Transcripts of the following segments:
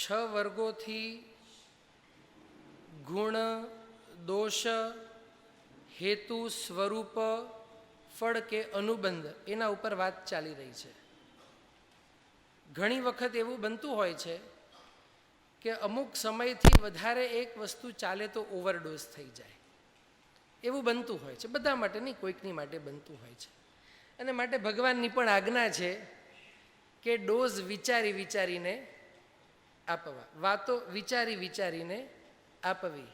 વર્ગોથી ગુણ, દોષ, હેતુ, સ્વરૂપ, ફળ કે અનુબંધ એના ઉપર વાત ચાલી રહી છે. ઘણી વખત એવું બનતું હોય છે કે અમુક સમયથી વધારે એક વસ્તુ ચાલે તો ઓવરડોઝ થઈ જાય, એવું બનતું હોય છે. બધા માટે નહીં, કોઈકની માટે બનતું હોય છે. અને માટે ભગવાનની પણ આજ્ઞા છે કે ડોઝ વિચારી વિચારીને આપવા, વાતો વિચારી વિચારીને આપવી.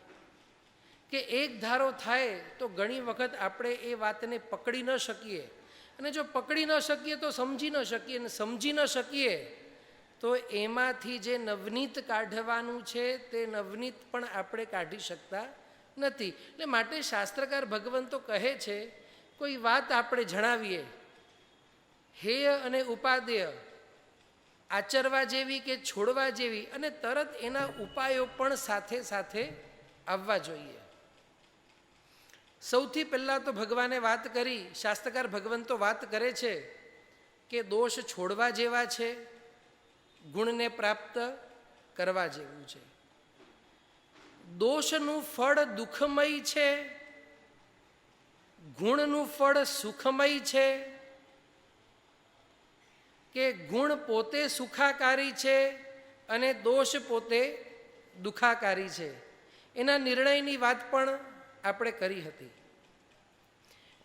કે એક ધારો થાય તો ઘણી વખત આપણે એ વાતને પકડી ન શકીએ, અને જો પકડી ન શકીએ તો સમજી ન શકીએ, અને સમજી ન શકીએ તો એમાંથી જે નવનીત કાઢવાનું છે તે નવનીત પણ આપણે કાઢી શકતા નથી. એટલે માટે શાસ્ત્રકાર ભગવંતો કહે છે, કોઈ વાત આપણે જણાવીએ, હેય અને ઉપાદેય, આચરવા જેવી કે છોડવા જેવી, અને તરત એના ઉપાયો પણ સાથે સાથે આવવા જોઈએ. સૌથી પહેલાં તો ભગવાને વાત કરી, શાસ્ત્રકાર ભગવંતો વાત કરે છે કે દોષ છોડવા જેવા છે, ગુણને પ્રાપ્ત કરવા જેવું છે. દોષનું ફળ દુઃખમય છે, ગુણનું ફળ સુખમય છે, કે ગુણ પોતે સુખાકારી છે અને દોષ પોતે દુઃખાકારી છે. એના નિર્ણયની વાત પણ આપણે કરી હતી.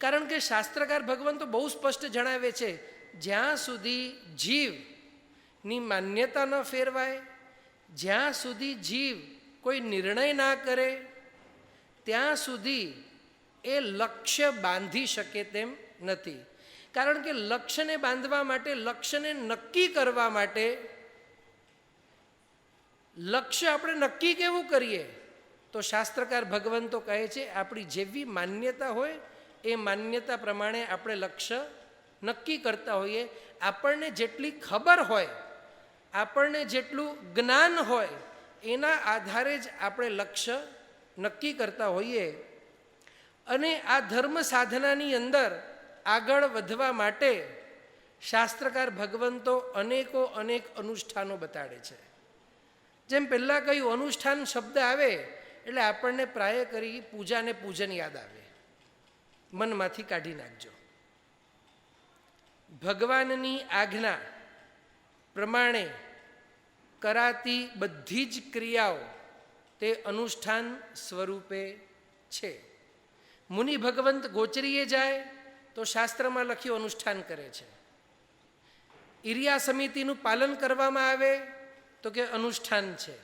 કારણ કે શાસ્ત્રકાર ભગવાન તો બહુ સ્પષ્ટ જણાવે છે, જ્યાં સુધી જીવની માન્યતા ન ફેરવાય, જ્યાં સુધી જીવ કોઈ નિર્ણય ના કરે, ત્યાં સુધી એ લક્ષ્ય બાંધી શકે તેમ નથી. કારણ કે લક્ષ્યને બાંધવા માટે, લક્ષ્યને નક્કી કરવા માટે, લક્ષ્ય આપણે નક્કી કેવું કરીએ તો શાસ્ત્રકાર ભગવંતો કહે છે, આપણી જેવી માન્યતા હોય એ માન્યતા પ્રમાણે આપણે લક્ષ્ય નક્કી કરતા હોઈએ. આપણને જેટલી ખબર હોય, આપણને જેટલું જ્ઞાન હોય, એના આધારે જ આપણે લક્ષ્ય નક્કી કરતા હોઈએ. અને આ ધર્મ સાધનાની અંદર આગળ વધવા માટે શાસ્ત્રકાર ભગવંતો અનેક અનુષ્ઠાનો બતાડે છે. જેમ પહેલાં કહ્યું, અનુષ્ઠાન શબ્દ આવે એટલે આપણને પ્રાય કરી પૂજા ને પૂજન યાદ આવે. મનમાંથી કાઢી નાખજો. ભગવાનની આજ્ઞા પ્રમાણે કરાતી બધી જ ક્રિયાઓ તે અનુષ્ઠાન સ્વરૂપે છે. મુનિ ભગવંત ગોચરીએ જાય તો શાસ્ત્રમાં લખ્યું અનુષ્ઠાન કરે છે. ઇરિયા સમિતિનું પાલન કરવામાં આવે તો કે અનુષ્ઠાન છે.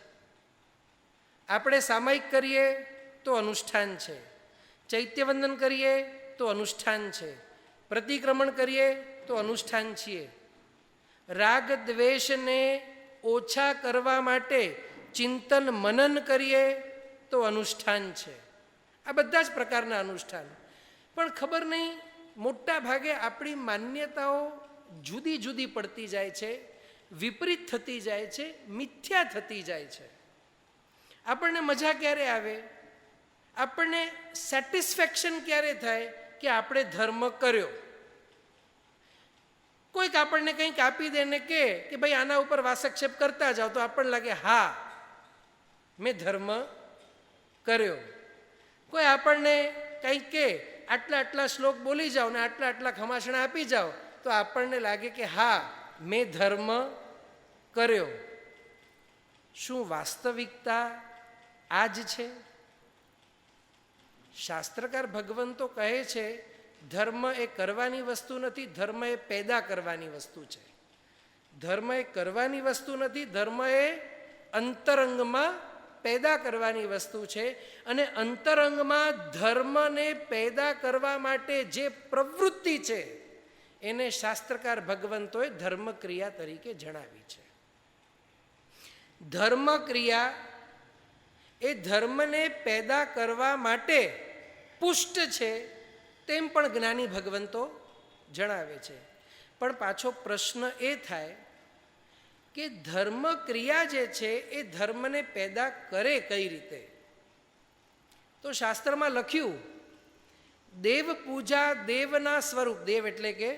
આપણે સામાયિક કરીએ તો અનુષ્ઠાન છે. ચૈત્યવંદન કરીએ તો અનુષ્ઠાન છે. પ્રતિક્રમણ કરીએ તો અનુષ્ઠાન છીએ. રાગ દ્વેષને ઓછા કરવા માટે ચિંતન મનન કરીએ તો અનુષ્ઠાન છે. આ બધા જ પ્રકારના અનુષ્ઠાન. પણ ખબર નહીં, મોટા ભાગે આપણી માન્યતાઓ જુદી જુદી પડતી જાય છે, વિપરીત થતી જાય છે, મિથ્યા થતી જાય છે. આપણને મજા ક્યારે આવે, આપણને સેટિસ્ફેક્શન ક્યારે થાય કે આપણે ધર્મ કર્યો. કોઈક આપણને કંઈક આપી દે ને કે ભાઈ આના ઉપર વાસક્ષેપ કરતા જાઓ તો આપણને લાગે હા મેં ધર્મ કર્યો. કોઈ આપણને કંઈક કે આટલા શ્લોક બોલી જાઓ ને આટલા ખમાસણા આપી જાઓ તો આપણને લાગે કે હા મેં ધર્મ કર્યો. શું વાસ્તવિકતા આ જ છે? શાસ્ત્રકાર ભગવંતો કહે છે, ધર્મ એ કરવાની વસ્તુ નથી, ધર્મ એ પેદા કરવાની વસ્તુ છે. ધર્મ એ કરવાની વસ્તુ નથી, ધર્મ એ અંતરંગમાં પેદા કરવાની વસ્તુ છે. અને અંતરંગમાં ધર્મને પેદા કરવા માટે જે પ્રવૃત્તિ છે એને શાસ્ત્રકાર ભગવંતોએ ધર્મક્રિયા તરીકે જણાવી છે. ધર્મક્રિયા એ ધર્મને પેદા કરવા માટે પુષ્ટ છે તેમ પણ જ્ઞાની ભગવંતો જણાવે છે. પણ પાછો પ્રશ્ન એ થાય કે ધર્મ ક્રિયા જે છે એ ધર્મને પેદા કરે કઈ રીતે? તો શાસ્ત્રમાં લખ્યું, દેવ પૂજા દેવના સ્વરૂપ, દેવ એટલે કે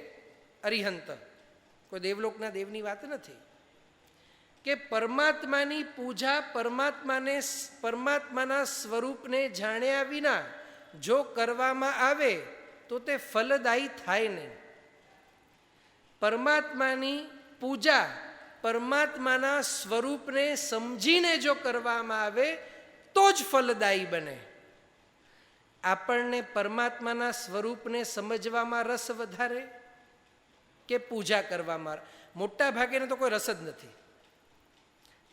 અરિહંત, કોઈ દેવલોકના દેવની વાત નથી, કે પરમાત્માની પૂજા પરમાત્માના સ્વરૂપને જાણ્યા વિના જો કરવામાં આવે તો તે ફલદાયી થાય નહીં. પરમાત્માની પૂજા પરમાત્માના સ્વરૂપને સમજીને જો કરવામાં આવે તો જ ફલદાયી બને. આપણને પરમાત્માના સ્વરૂપને સમજવામાં રસ વધારે કે પૂજા કરવામાં? મોટા ભાગેને તો કોઈ રસ જ નથી.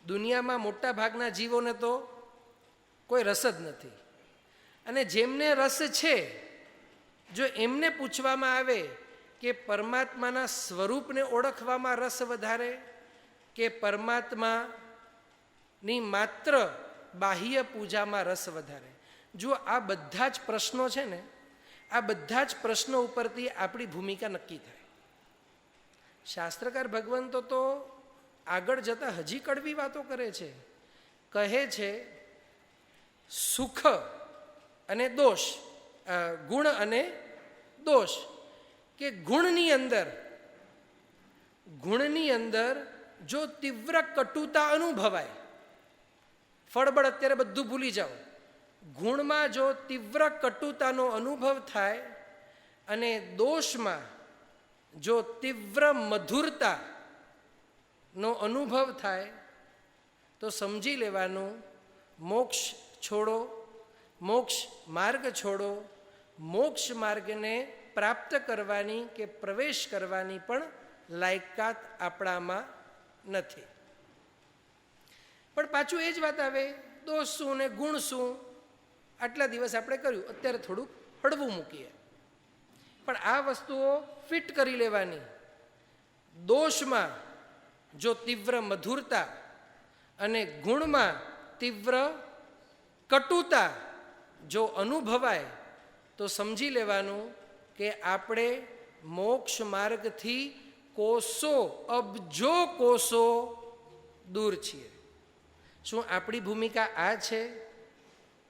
દુનિયામાં મોટા ભાગના જીવોને તો કોઈ રસ જ નથી. અને જેમને રસ છે, જો એમને પૂછવામાં આવે કે પરમાત્માના સ્વરૂપને ઓળખવામાં રસ વધારે કે પરમાત્માની માત્ર બાહ્ય પૂજામાં રસ વધારે? જો આ બધા જ પ્રશ્નો છે ને, આ બધા જ પ્રશ્નો ઉપરથી આપણી ભૂમિકા નક્કી થાય. શાસ્ત્રકાર ભગવંતો તો આગળ જતા હજી કડવી વાતો કરે છે. કહે છે સુખ અને દોષ, ગુણ અને દોષ, કે ગુણની અંદર જો તીવ્ર કટુતા અનુભવાય, ફળબળ અત્યારે બધું ભૂલી જાઓ, ગુણમાં જો તીવ્ર કટુતાનો અનુભવ થાય અને દોષમાં જો તીવ્ર મધુરતાનો અનુભવ થાય તો સમજી લેવાનું મોક્ષ છોડો, મોક્ષ માર્ગ છોડો. મોક્ષ માર્ગને પ્રાપ્ત કરવાની કે પ્રવેશ કરવાની પણ લાયકાત આપણામાં નથી. પણ પાછું એ જ વાત આવે, દોષ શું ને ગુણ શું? આટલા દિવસ આપણે કર્યું, અત્યારે થોડુંક હળવું મૂકીએ. પણ આ વસ્તુઓ ફિટ કરી લેવાની. દોષમાં જો તીવ્ર મધુરતા અને ગુણમાં તીવ્ર કટુતા જો અનુભવાય તો સમજી લેવાનું કે આપણે મોક્ષ માર્ગથી કોસો, અબજો કોસો દૂર છીએ. શું આપણી ભૂમિકા આ છે?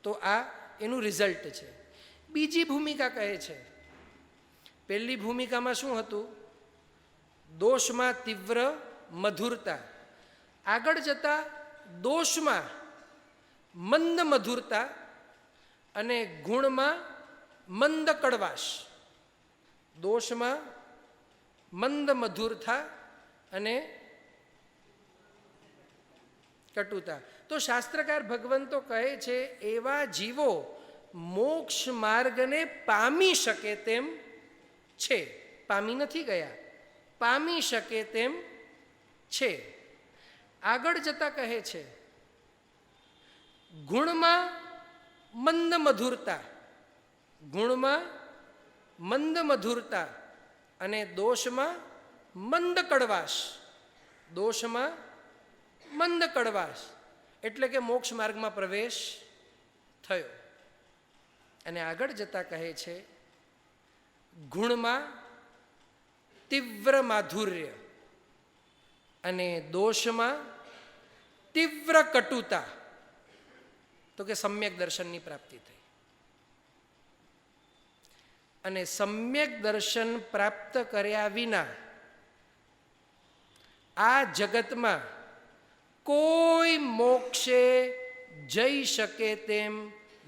તો આ એનું રિઝલ્ટ છે. બીજી ભૂમિકા કહે છે. પહેલી ભૂમિકામાં શું હતું? દોષમાં તીવ્ર મધુરતા. આગળ જતા દોષમાં મંદ મધુરતા અને ગુણમાં મંદ કડવાશ. દોષમાં મંદ મધુરતા અને કટુતા. તો શાસ્ત્રકાર ભગવંતો કહે છે એવા જીવો મોક્ષ માર્ગને પામી શકે તેમ છે. પામી નથી ગયા, પામી શકે તેમ છે. આગળ જતા કહે છે ગુણમાં મંદ મધુરતા, ગુણમાં મંદ મધુરતા અને દોષમાં મંદ કડવાશ. દોષમાં મંદ કડવાશ એટલે કે મોક્ષ માર્ગમાં પ્રવેશ થયો. અને આગળ જતા કહે છે ગુણમાં તીવ્ર માધુર્ય અને દોષમાં તીવ્ર કટુતા. તો કે સમ્યક દર્શનની પ્રાપ્તિ થઈ. અને સમ્યક દર્શન પ્રાપ્ત કર્યા વિના આ જગતમાં કોઈ મોક્ષે જઈ શકે તેમ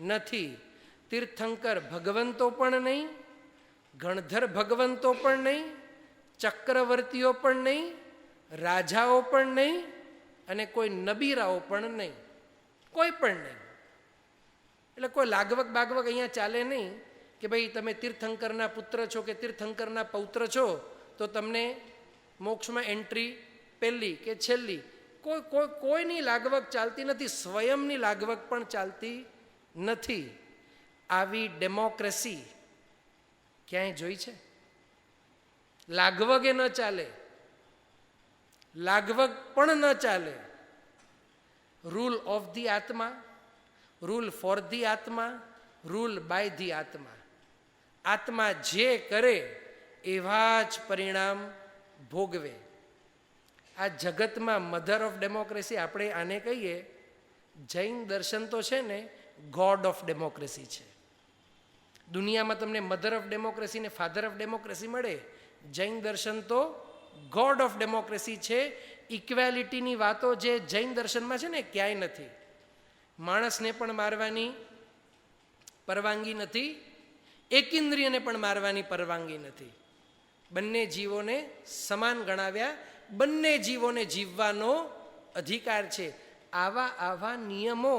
નથી. તીર્થંકર ભગવંતો પણ નહીં, ગણધર ભગવંતો પણ નહીં, ચક્રવર્તીઓ પણ નહીં, રાજાઓ પણ નહીં અને કોઈ નબીરાઓ પણ નહીં, કોઈ પણ નહીં. એટલે કોઈ લાગવગ બાગવગ અહીંયા ચાલે નહીં કે ભાઈ તમે તીર્થંકરના પુત્ર છો કે તીર્થંકરના પૌત્ર છો તો તમને મોક્ષમાં એન્ટ્રી પહેલી કે છેલ્લી. કોઈની લાગવગ ચાલતી નથી, સ્વયંની લાગવગ પણ ચાલતી નથી. આવી ડેમોક્રેસી ક્યાંય જોઈ છે? લાગવગે ન ચાલે, લાગવગ પણ ન ચાલે. રૂલ ઓફ ધી આત્મા, રૂલ ફોર ધી આત્મા, રૂલ બાય ધી આત્મા. આત્મા જે કરે એવા જ પરિણામ ભોગવે. આ જગતમાં મધર ઓફ ડેમોક્રેસી આપણે આને કહીએ. જૈન દર્શન તો છે ને ગોડ ઓફ ડેમોક્રેસી છે. દુનિયામાં તમને મધર ઓફ ડેમોક્રેસી ને ફાધર ઓફ ડેમોક્રેસી મળે. જૈન દર્શન તો ગોડ ઓફ ડેમોક્રેસી છે. ઇક્વેલિટીની વાતો જે જૈન દર્શનમાં છે ને ક્યાંય નથી. માણસને પણ મારવાની પરવાનગી નથી, એકેન્દ્રિયને પણ મારવાની પરવાનગી નથી. બંને જીવોને સમાન ગણાવ્યા, બંને જીવોને જીવવાનો અધિકાર છે. આવા નિયમો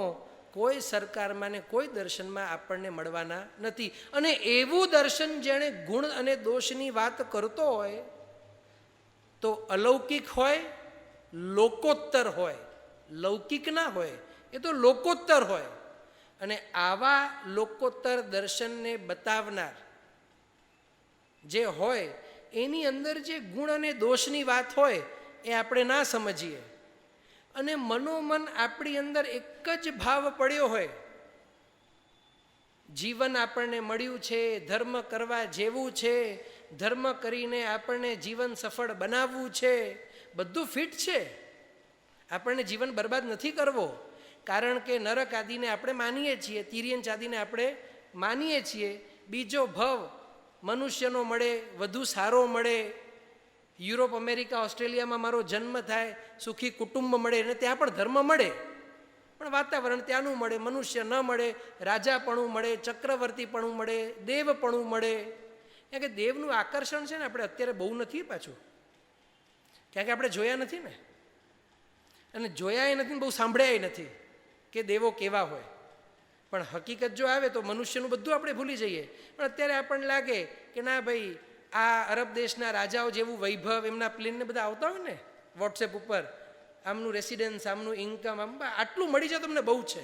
કોઈ સરકારમાં ને કોઈ દર્શનમાં આપણને મળવાના નથી. અને એવું દર્શન જેણે ગુણ અને દોષની વાત કરતો હોય તો અલૌકિક હોય, લોકોત્તર હોય, લૌકિક ના હોય, એ તો લોકોત્તર હોય. અને આવા લોકોત્તર દર્શનને બતાવનાર જે હોય એની અંદર જે ગુણ અને દોષની વાત હોય એ આપણે ના સમજીએ અને મનોમન આપણી અંદર એક જ ભાવ પડ્યો હોય, જીવન આપણને મળ્યું છે, ધર્મ કરવા જેવું છે, ધર્મ કરીને આપણને જીવન સફળ બનાવવું છે, બધું ફિટ છે, આપણને જીવન બરબાદ નથી કરવો. કારણ કે નરક આદિને આપણે માનીએ છીએ, તિર્યન ચાદીને આપણે માનીએ છીએ, બીજો ભવ મનુષ્યનો મળે, વધુ સારો મળે, યુરોપ, અમેરિકા, ઓસ્ટ્રેલિયામાં મારો જન્મ થાય, સુખી કુટુંબ મળે અને ત્યાં પણ ધર્મ મળે, પણ વાતાવરણ ત્યાંનું મળે, મનુષ્ય ન મળે, રાજાપણું મળે, ચક્રવર્તીપણું મળે, દેવપણું મળે. કારણ કે દેવનું આકર્ષણ છે ને આપણે અત્યારે બહુ નથી પાછું, કારણ કે આપણે જોયા નથી ને, અને જોયા નથી ને બહુ સાંભળ્યા નથી કે દેવો કેવા હોય. પણ હકીકત જો આવે તો મનુષ્યનું બધું આપણે ભૂલી જઈએ. પણ અત્યારે આપણને લાગે કે ના ભાઈ, આ અરબ દેશના રાજાઓ જેવું વૈભવ, એમના પ્લેનને બધા આવતા હોય ને વોટ્સએપ ઉપર, આમનું રેસિડન્સ, આમનું ઇન્કમ, આમ આટલું મળી જાય તમને બહુ છે,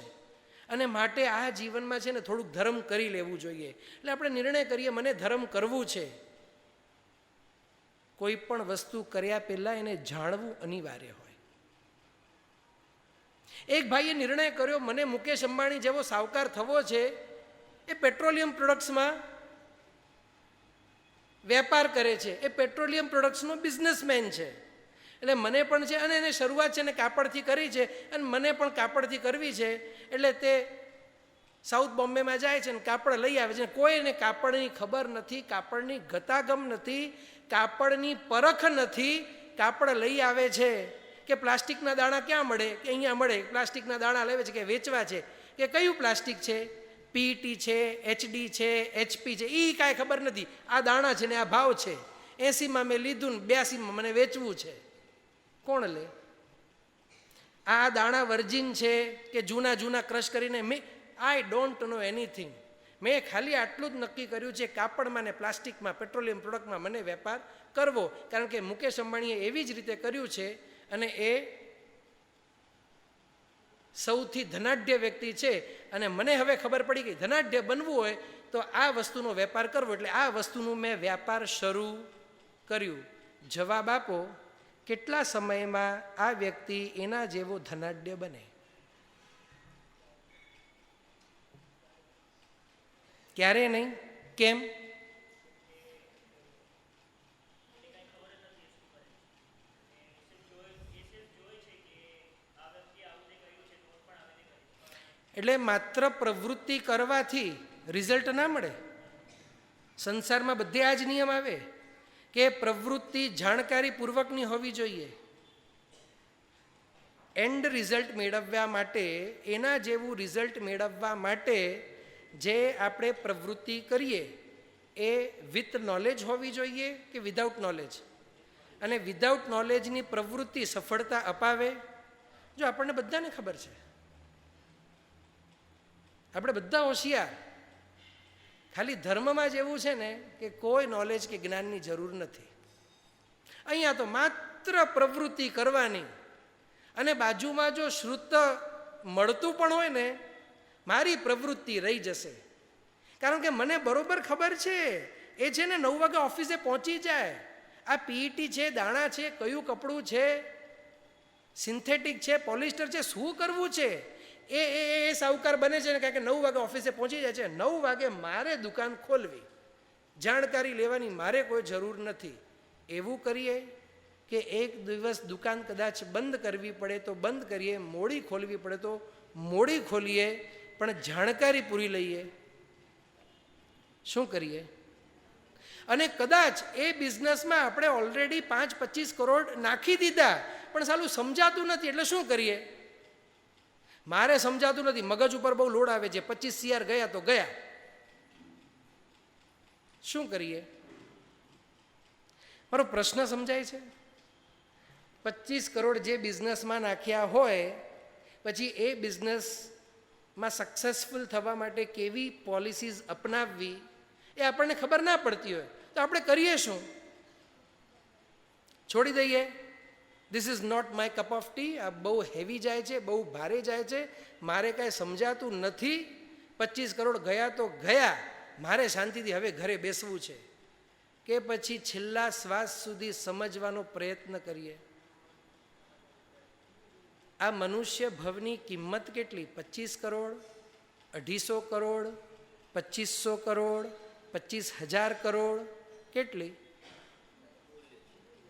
અને માટે આ જીવનમાં છે ને થોડુંક ધર્મ કરી લેવું જોઈએ. એટલે આપણે નિર્ણય કરીએ મને ધર્મ કરવું છે. કોઈ પણ વસ્તુ કર્યા પહેલાં એને જાણવું અનિવાર્ય હોય. એક ભાઈએ નિર્ણય કર્યો મને મુકેશ અંબાણી જેવો સાવકાર થવો છે, એ પેટ્રોલિયમ પ્રોડક્ટ્સમાં વેપાર કરે છે, એ પેટ્રોલિયમ પ્રોડક્ટ્સનો બિઝનેસમેન છે, એટલે મને પણ છે, અને એને શરૂઆત છે ને કાપડથી કરી છે, અને મને પણ કાપડથી કરવી છે. એટલે તે સાઉથ બોમ્બેમાં જાય છે ને કાપડ લઈ આવે છે. કોઈને કાપડની ખબર નથી, કાપડની ગતાગમ નથી, કાપડની પરખ નથી, કાપડ લઈ આવે છે. કે પ્લાસ્ટિકના દાણા ક્યાં મળે, કે અહીંયા મળે, પ્લાસ્ટિકના દાણા લેવે છે કે વેચવા છે, કે કયું પ્લાસ્ટિક છે, પીટી છે, એચડી છે, એચપી છે, એ કાંઈ ખબર નથી, આ દાણા છે ને આ ભાવ છે, 80માં મેં લીધું ને 82માં મને વેચવું છે. કોણ લે? આ દાણા વર્જિન છે કે જૂના ક્રશ કરીને, આઈ ડોન્ટ નો એનીથિંગ. મેં ખાલી આટલું જ નક્કી કર્યું છે, કાપડમાં ને પ્લાસ્ટિકમાં, પેટ્રોલિયમ પ્રોડક્ટમાં મને વેપાર કરવો. કારણ કે મુકેશ અંબાણીએ એવી જ રીતે કર્યું છે, અને એ સૌથી ધનાઢ્ય વ્યક્તિ છે. અને મને હવે ખબર પડી ગઈ ધનાઢ્ય બનવું હોય તો આ વસ્તુનો વેપાર કરવો. એટલે આ વસ્તુનું મેં વ્યાપાર શરૂ કર્યું. જવાબ આપો, કેટલા સમયમાં આ વ્યક્તિ એના જેવો ધનાઢ્ય બને? ક્યારે નહીં. કેમ? એટલે માત્ર પ્રવૃત્તિ કરવાથી રિઝલ્ટ ના મળે. સંસારમાં બધે આ જ નિયમ આવે કે પ્રવૃત્તિ જાણકારીપૂર્વકની હોવી જોઈએ. એન્ડ રિઝલ્ટ મેળવવા માટે, એના જેવું રિઝલ્ટ મેળવવા માટે જે આપણે પ્રવૃત્તિ કરીએ એ વિથ નોલેજ હોવી જોઈએ કે વિધાઉટ નોલેજ? અને વિધાઉટ નોલેજની પ્રવૃત્તિ સફળતા અપાવે? જો આપણને બધાને ખબર છે, આપણે બધા હોશિયાર, ખાલી ધર્મમાં જ એવું છે ને કે કોઈ નોલેજ કે જ્ઞાનની જરૂર નથી. અહીંયા તો માત્ર પ્રવૃત્તિ કરવાની, અને બાજુમાં જો શ્રુત મળતું પણ હોય ને, મારી પ્રવૃત્તિ રહી જશે. કારણ કે મને બરોબર ખબર છે, એ છે ને 9 વાગે ઓફિસે પહોંચી જાય. આ પીઈટી છે, દાણા છે, કયું કપડું છે, સિન્થેટિક છે, પોલિસ્ટર છે, શું કરવું છે, એ સાહુકાર બને છે ને, કારણ કે 9 વાગે ઓફિસે પહોંચી જાય છે. 9 વાગે મારે દુકાન ખોલવી, જાણકારી લેવાની મારે કોઈ જરૂર નથી. એવું કરીએ કે એક દિવસ દુકાન કદાચ બંધ કરવી પડે તો બંધ કરીએ, મોડી ખોલવી પડે તો મોડી ખોલીએ, પણ જાણકારી પૂરી લઈએ. શું કરીએ? અને કદાચ એ બિઝનેસમાં આપણે ઓલરેડી 5-25 કરોડ નાખી દીધા, પણ સાલું સમજાતું નથી એટલે શું કરીએ? મારે સમજાતું નથી, મગજ ઉપર બહુ લોડ આવે છે, 25 CR ગયા તો ગયા, શું કરીએ? મારો પ્રશ્ન સમજાય છે? 25 કરોડ જે બિઝનેસમાં નાખ્યા હોય, પછી એ બિઝનેસમાં સક્સેસફુલ થવા માટે કેવી પોલિસીઝ અપનાવવી એ આપણને ખબર ના પડતી હોય તો આપણે કરીએ શું? છોડી દઈએ, this is not my cup of tea, આ બહુ હેવી જાય છે, બહુ ભારે જાય છે, મારે કાંઈ સમજાતું નથી, 25 કરોડ ગયા તો ગયા, મારે શાંતિથી હવે ઘરે બેસવું છે. કે પછી છેલ્લા શ્વાસ સુધી સમજવાનો પ્રયત્ન કરીએ? આ મનુષ્ય ભવની કિંમત કેટલી? 25 કરોડ, 250 કરોડ, 2500 કરોડ, 25,000 કરોડ, કેટલી?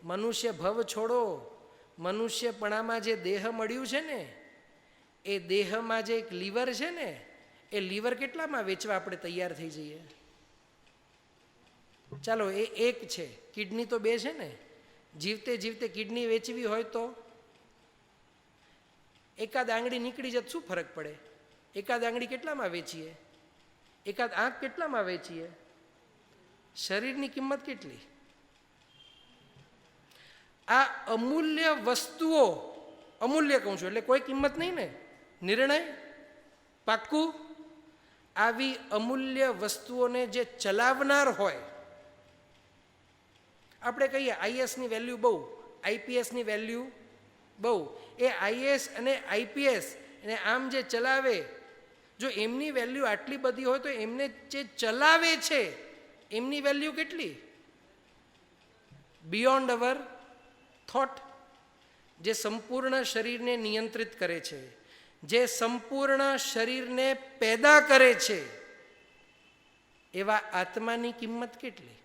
મનુષ્ય ભવ છોડો, મનુષ્યપણામાં જે દેહ મળ્યું છે ને, એ દેહમાં જે એક લીવર છે ને, એ લીવર કેટલામાં વેચવા આપણે તૈયાર થઈ જઈએ? ચાલો એ એક છે, કિડની તો 2 છે ને, જીવતે જીવતે કિડની વેચવી હોય તો એકાદ આંગળી નીકળી જત શું ફરક પડે? એકાદ આંગળી કેટલામાં વેચીએ? એકાદ આંખ કેટલામાં વેચીએ? શરીરની કિંમત કેટલી? આ અમૂલ્ય વસ્તુઓ, અમૂલ્ય કહું છું એટલે કોઈ કિંમત નહીં ને, નિર્ણય પાક્કું. આવી અમૂલ્ય વસ્તુઓને જે ચલાવનાર હોય, આપણે કહીએ આઈએસની વેલ્યુ બહુ, આઈપીએસની વેલ્યુ બહુ, એ આઈએસ અને આઈપીએસ એને આમ જે ચલાવે, જો એમની વેલ્યુ આટલી બધી હોય તો એમને જે ચલાવે છે એમની વેલ્યુ કેટલી? બિયોન્ડ અવર થોટ. જે સંપૂર્ણ શરીરને નિયંત્રિત કરે છે, જે સંપૂર્ણ શરીરને પેદા કરે છે, એવા આત્માની કિંમત કેટલી?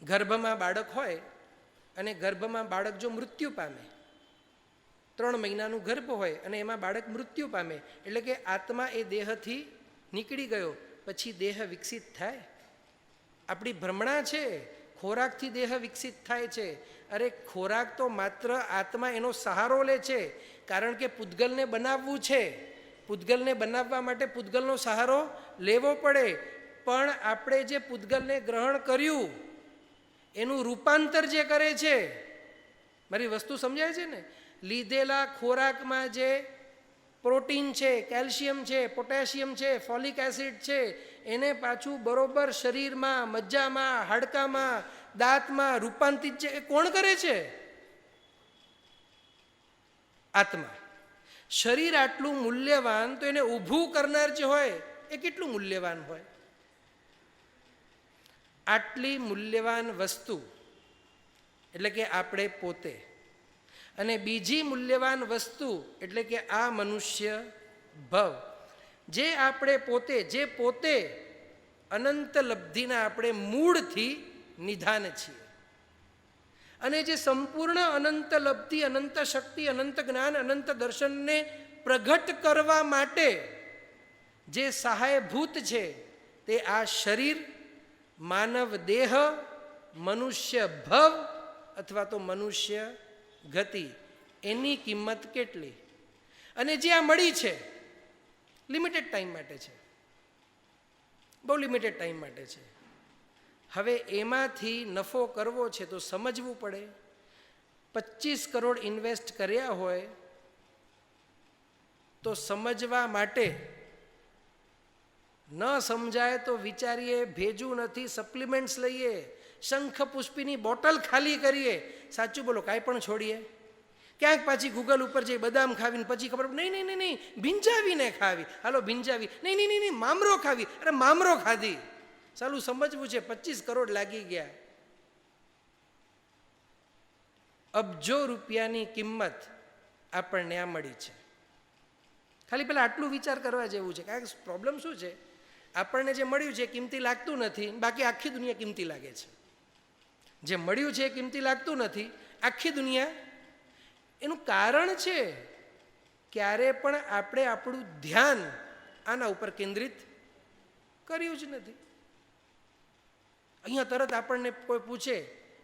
ગર્ભમાં બાળક હોય અને ગર્ભમાં બાળક જો મૃત્યુ પામે, 3 મહિનાનું ગર્ભ હોય અને એમાં બાળક મૃત્યુ પામે, એટલે કે આત્મા એ દેહથી નીકળી ગયો, પછી દેહ વિકસિત થાય? આપણી ભ્રમણા છે, ખોરાકથી દેહ વિકસિત થાય છે. અરે ખોરાક તો માત્ર આત્મા એનો સહારો લે છે, કારણ કે પૂતગલને બનાવવું છે, પૂતગલને બનાવવા માટે પૂતગલનો સહારો લેવો પડે. પણ આપણે જે પૂતગલને ગ્રહણ કર્યું એનું રૂપાંતર જે કરે છે, મારી વસ્તુ સમજાય છે ને? લીધેલા ખોરાકમાં જે પ્રોટીન છે, કેલ્શિયમ છે, પોટેશિયમ છે, ફોલિક એસિડ છે, એને પાછું બરોબર શરીરમાં, મજ્જામાં, હાડકામાં, દાંતમાં રૂપાંતરિત છે, એ કોણ કરે છે? આત્મા. શરીર આટલું મૂલ્યવાન તો એને ઊભું કરનાર જે હોય એ કેટલું મૂલ્યવાન હોય? આટલી મૂલ્યવાન વસ્તુ એટલે કે આપણે પોતે, અને બીજી મૂલ્યવાન વસ્તુ એટલે કે આ મનુષ્ય ભવ, જે આપણે પોતે, જે પોતે અનંત લબ્ધિના આપણે મૂળથી નિધાન છીએ, અને જે સંપૂર્ણ અનંત લબ્ધિ, અનંત શક્તિ, અનંત જ્ઞાન, અનંત દર્શનને પ્રગટ કરવા માટે જે સહાયભૂત છે તે આ શરીર, માનવ દેહ, મનુષ્ય ભવ અથવા તો મનુષ્ય ગતિ, એની કિંમત કેટલી? અને જે આ મળી છે લિમિટેડ ટાઈમ માટે છે, બહુ લિમિટેડ ટાઈમ માટે છે. હવે એમાંથી નફો કરવો છે તો સમજવું પડે. 25 કરોડ ઇન્વેસ્ટ કર્યા હોય તો સમજવા માટે, ન સમજાય તો વિચારીએ ભેજું નથી, સપ્લિમેન્ટ્સ લઈએ, શંખ પુષ્પીની બોટલ ખાલી કરીએ, સાચું બોલો કાંઈ પણ છોડીએ. ક્યાંક પાછી ગૂગલ ઉપર જઈ બદામ ખાવીને પછી ખબર નહીં નહીં નહીં નહીં ભીંજાવીને ખાવી, હાલો ભીંજાવી, નહીં નહીં નહીં મામરો ખાવી, અરે મામરો ખાધી. ચાલું સમજવું છે 25 કરોડ લાગી ગયા. અબજો રૂપિયાની કિંમત આપણને આ મળી છે. ખાલી પેલા આટલું વિચાર કરવા જેવું છે. કારણ કે પ્રોબ્લેમ શું છે, આપણને જે મળ્યું છે કિંમતી લાગતું નથી, બાકી આખી દુનિયા કિંમતી લાગે છે. જે મળ્યું છે એ કિંમતી લાગતું નથી, આખી દુનિયા. એનું કારણ છે ક્યારે પણ આપણે આપણું ધ્યાન આના ઉપર કેન્દ્રિત કર્યું જ નથી. અહીંયા તરત આપણને કોઈ પૂછે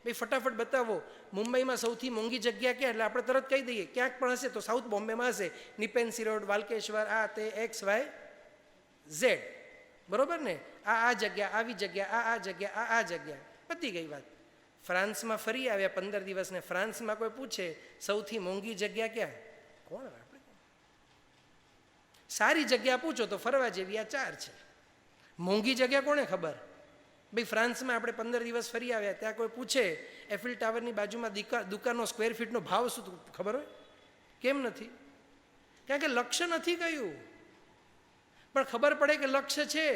ભાઈ ફટાફટ બતાવો, મુંબઈમાં સૌથી મોંઘી જગ્યા ક્યાં? એટલે આપણે તરત કહી દઈએ ક્યાંક પણ હશે તો સાઉથ બોમ્બેમાં હશે, નિપેન્સી રોડ, વાલકેશ્વર, આ તે એક્સ વાય ઝેડ, બરોબર ને? આ જગ્યા, આવી જગ્યા, આ જગ્યા, આ જગ્યા, પતી ગઈ વાત. ફ્રાન્સમાં ફરી આવ્યા 15 દિવસ ને ફ્રાન્સમાં કોઈ પૂછે સૌથી મોંઘી જગ્યા ક્યાં? કોણ આપણે? સારી જગ્યા પૂછો તો ફરવા જેવી આ 4 છે. મોંઘી જગ્યા કોને ખબર? ભાઈ ફ્રાન્સમાં આપણે 15 દિવસ ફરી આવ્યા, ત્યાં કોઈ પૂછે એફિલ ટાવરની બાજુમાં દુકાનનો સ્ક્વેર ફીટનો ભાવ શું ખબર હોય? કેમ નથી? કારણ કે લક્ષ્ય નથી કયું, પણ ખબર પડે કે લક્ષ્ય છે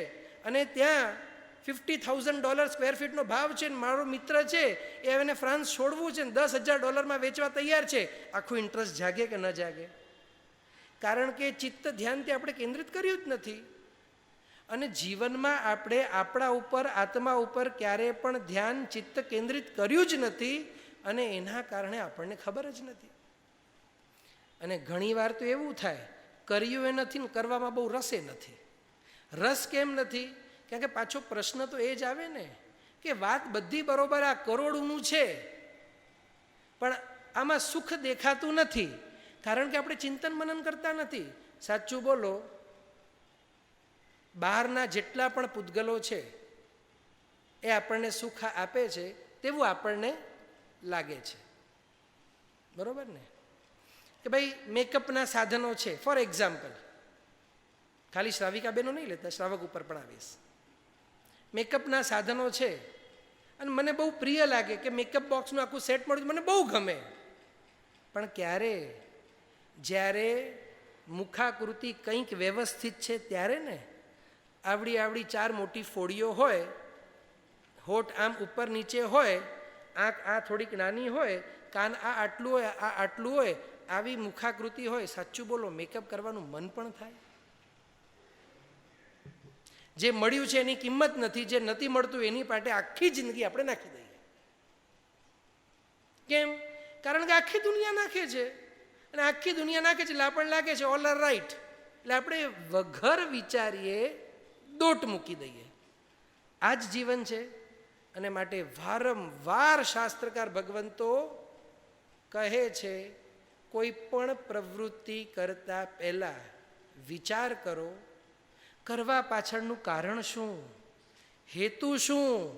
અને ત્યાં $50,000 સ્ક્વેર ફીટનો ભાવ છે ને મારો મિત્ર છે એ એને ફ્રાન્સ છોડવું છે ને $10,000 વેચવા તૈયાર છે. આખું ઇન્ટરેસ્ટ જાગે કે ન જાગે? કારણ કે ચિત્ત ધ્યાન તે આપણે કેન્દ્રિત કર્યું જ નથી. અને જીવનમાં આપણે આપણા ઉપર, આત્મા ઉપર ક્યારેય પણ ધ્યાન ચિત્ત કેન્દ્રિત કર્યું જ નથી અને એના કારણે આપણને ખબર જ નથી. અને ઘણીવાર તો એવું થાય કર્યું એ નથી ને કરવામાં બહુ રસે નથી. રસ કેમ નથી? કારણ કે પાછો પ્રશ્ન તો એ જ આવે ને કે વાત બધી બરોબર આ કરોડનું છે પણ આમાં સુખ દેખાતું નથી, કારણ કે આપણે ચિંતન મનન કરતા નથી. સાચું બોલો, બહારના જેટલા પણ પૂતગલો છે એ આપણને સુખ આપે છે તેવું આપણને લાગે છે, બરોબર ને? કે ભાઈ મેકઅપના સાધનો છે, ફોર એક્ઝામ્પલ, ખાલી શ્રાવિકા બહેનો નહીં લેતા, શ્રાવક ઉપર પણ આવીશ. મેકઅપના સાધનો છે અને મને બહુ પ્રિય લાગે કે મેકઅપ બોક્સનું આખું સેટ મળ્યું, મને બહુ ગમે. પણ ક્યારે? જ્યારે મુખાકૃતિ કંઈક વ્યવસ્થિત છે ત્યારે ને. આવડી 4 મોટી ફોડીઓ હોય, હોઠ આમ ઉપર નીચે હોય, આંખ આ થોડીક નાની હોય, કાન આ આટલું હોય, આ આટલું હોય, આવી મુખાકૃતિ હોય. સાચું બોલો, મેકઅપ કરવાનું મન પણ થાય? જે મળ્યું છે એની કિંમત નથી, જે નથી મળતું એની માટે આખી જિંદગી આપણે નાખી દઈએ. કેમ? કારણ કે આખી દુનિયા નાખે છે અને આખી દુનિયા નાખે છે એટલે આપણને લાગે છે ઓલ આર રાઈટ, એટલે આપણે વગર વિચારીએ દોટ મૂકી દઈએ. આ જ જીવન છે. અને માટે વારંવાર શાસ્ત્રકાર ભગવંતો કહે છે કોઈ પણ પ્રવૃત્તિ કરતા પહેલા વિચાર કરો, કરવા પાછળનું કારણ શું, હેતુ શું,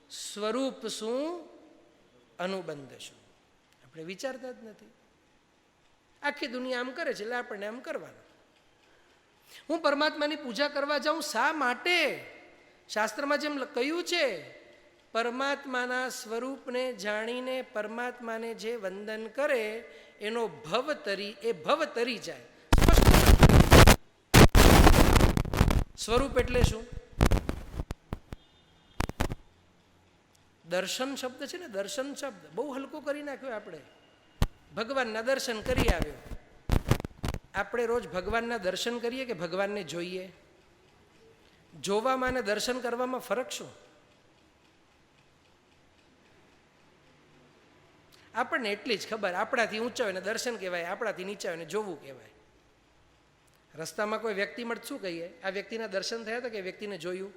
સ્વરૂપ શું, અનુબંધ શું. આપણે વિચારતા જ નથી. આખી દુનિયા આમ કરે છે એટલે આપણને આમ કરવાનું. હું પરમાત્માની પૂજા કરવા જાઉં શા માટે? શાસ્ત્રમાં જેમ કહ્યું છે, પરમાત્માના સ્વરૂપને જાણીને પરમાત્માને જે વંદન કરે એનો ભવ તરી જાય. સ્વરૂપ એટલે શું? દર્શન શબ્દ છે ને, દર્શન શબ્દ બહુ હલકો કરી નાખ્યો આપણે. ભગવાનના દર્શન કરી આવ્યો. આપણે રોજ ભગવાનના દર્શન કરીએ કે ભગવાનને જોઈએ? જોવામાં અને દર્શન કરવામાં ફરક શું? આપણને એટલી જ ખબર, આપણાથી ઊંચા હોય ને દર્શન કહેવાય, આપણાથી નીચા હોય ને જોવું કહેવાય. રસ્તામાં કોઈ વ્યક્તિ મળે શું કહીએ? આ વ્યક્તિના દર્શન થયા હતા કે વ્યક્તિને જોયું?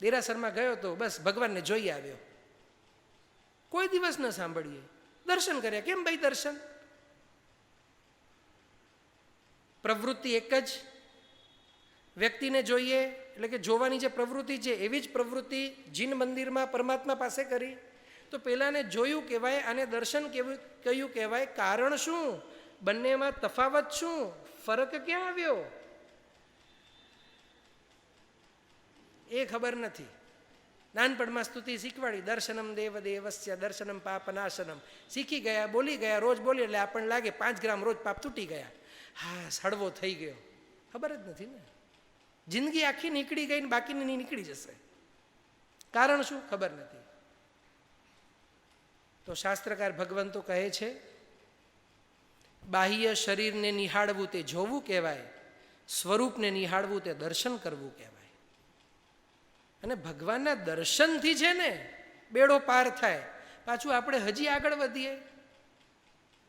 દેરાસરમાં ગયો તો બસ ભગવાનને જોઈ આવ્યો. કોઈ દિવસ ન સાંભળીએ દર્શન કર્યા. કેમ ભાઈ દર્શન? પ્રવૃત્તિ એક જ, વ્યક્તિને જોઈએ એટલે કે જોવાની જે પ્રવૃત્તિ છે એવી જ પ્રવૃત્તિ જીન મંદિરમાં પરમાત્મા પાસે કરી તો પેલાને જોયું કહેવાય, આને દર્શન કયું કહેવાય? કારણ શું? બંનેમાં તફાવત શું? ફરક ક્યાં આવ્યો? એ ખબર નથી. નાનપણમાં સ્તુતિ શીખવાડી, દર્શનમ દેવ દેવસ્ય દર્શનમ પાપનાશનમ. શીખી ગયા, બોલી ગયા, રોજ બોલી એટલે આપણને લાગે 5 ગ્રામ રોજ પાપ તૂટી ગયા. હા, હળવો થઈ ગયો. ખબર જ નથી ને. જિંદગી આખી નીકળી ગઈ ને બાકીની નીકળી જશે. કારણ શું? ખબર નથી. તો શાસ્ત્રકાર ભગવંતો કહે છે બાહ્ય શરીરને નિહાળવું તે જોવું કહેવાય, સ્વરૂપને નિહાળવું તે દર્શન કરવું કહેવાય. અને ભગવાનના દર્શનથી છે ને બેડો પાર થાય. પાછું આપણે હજી આગળ વધીએ.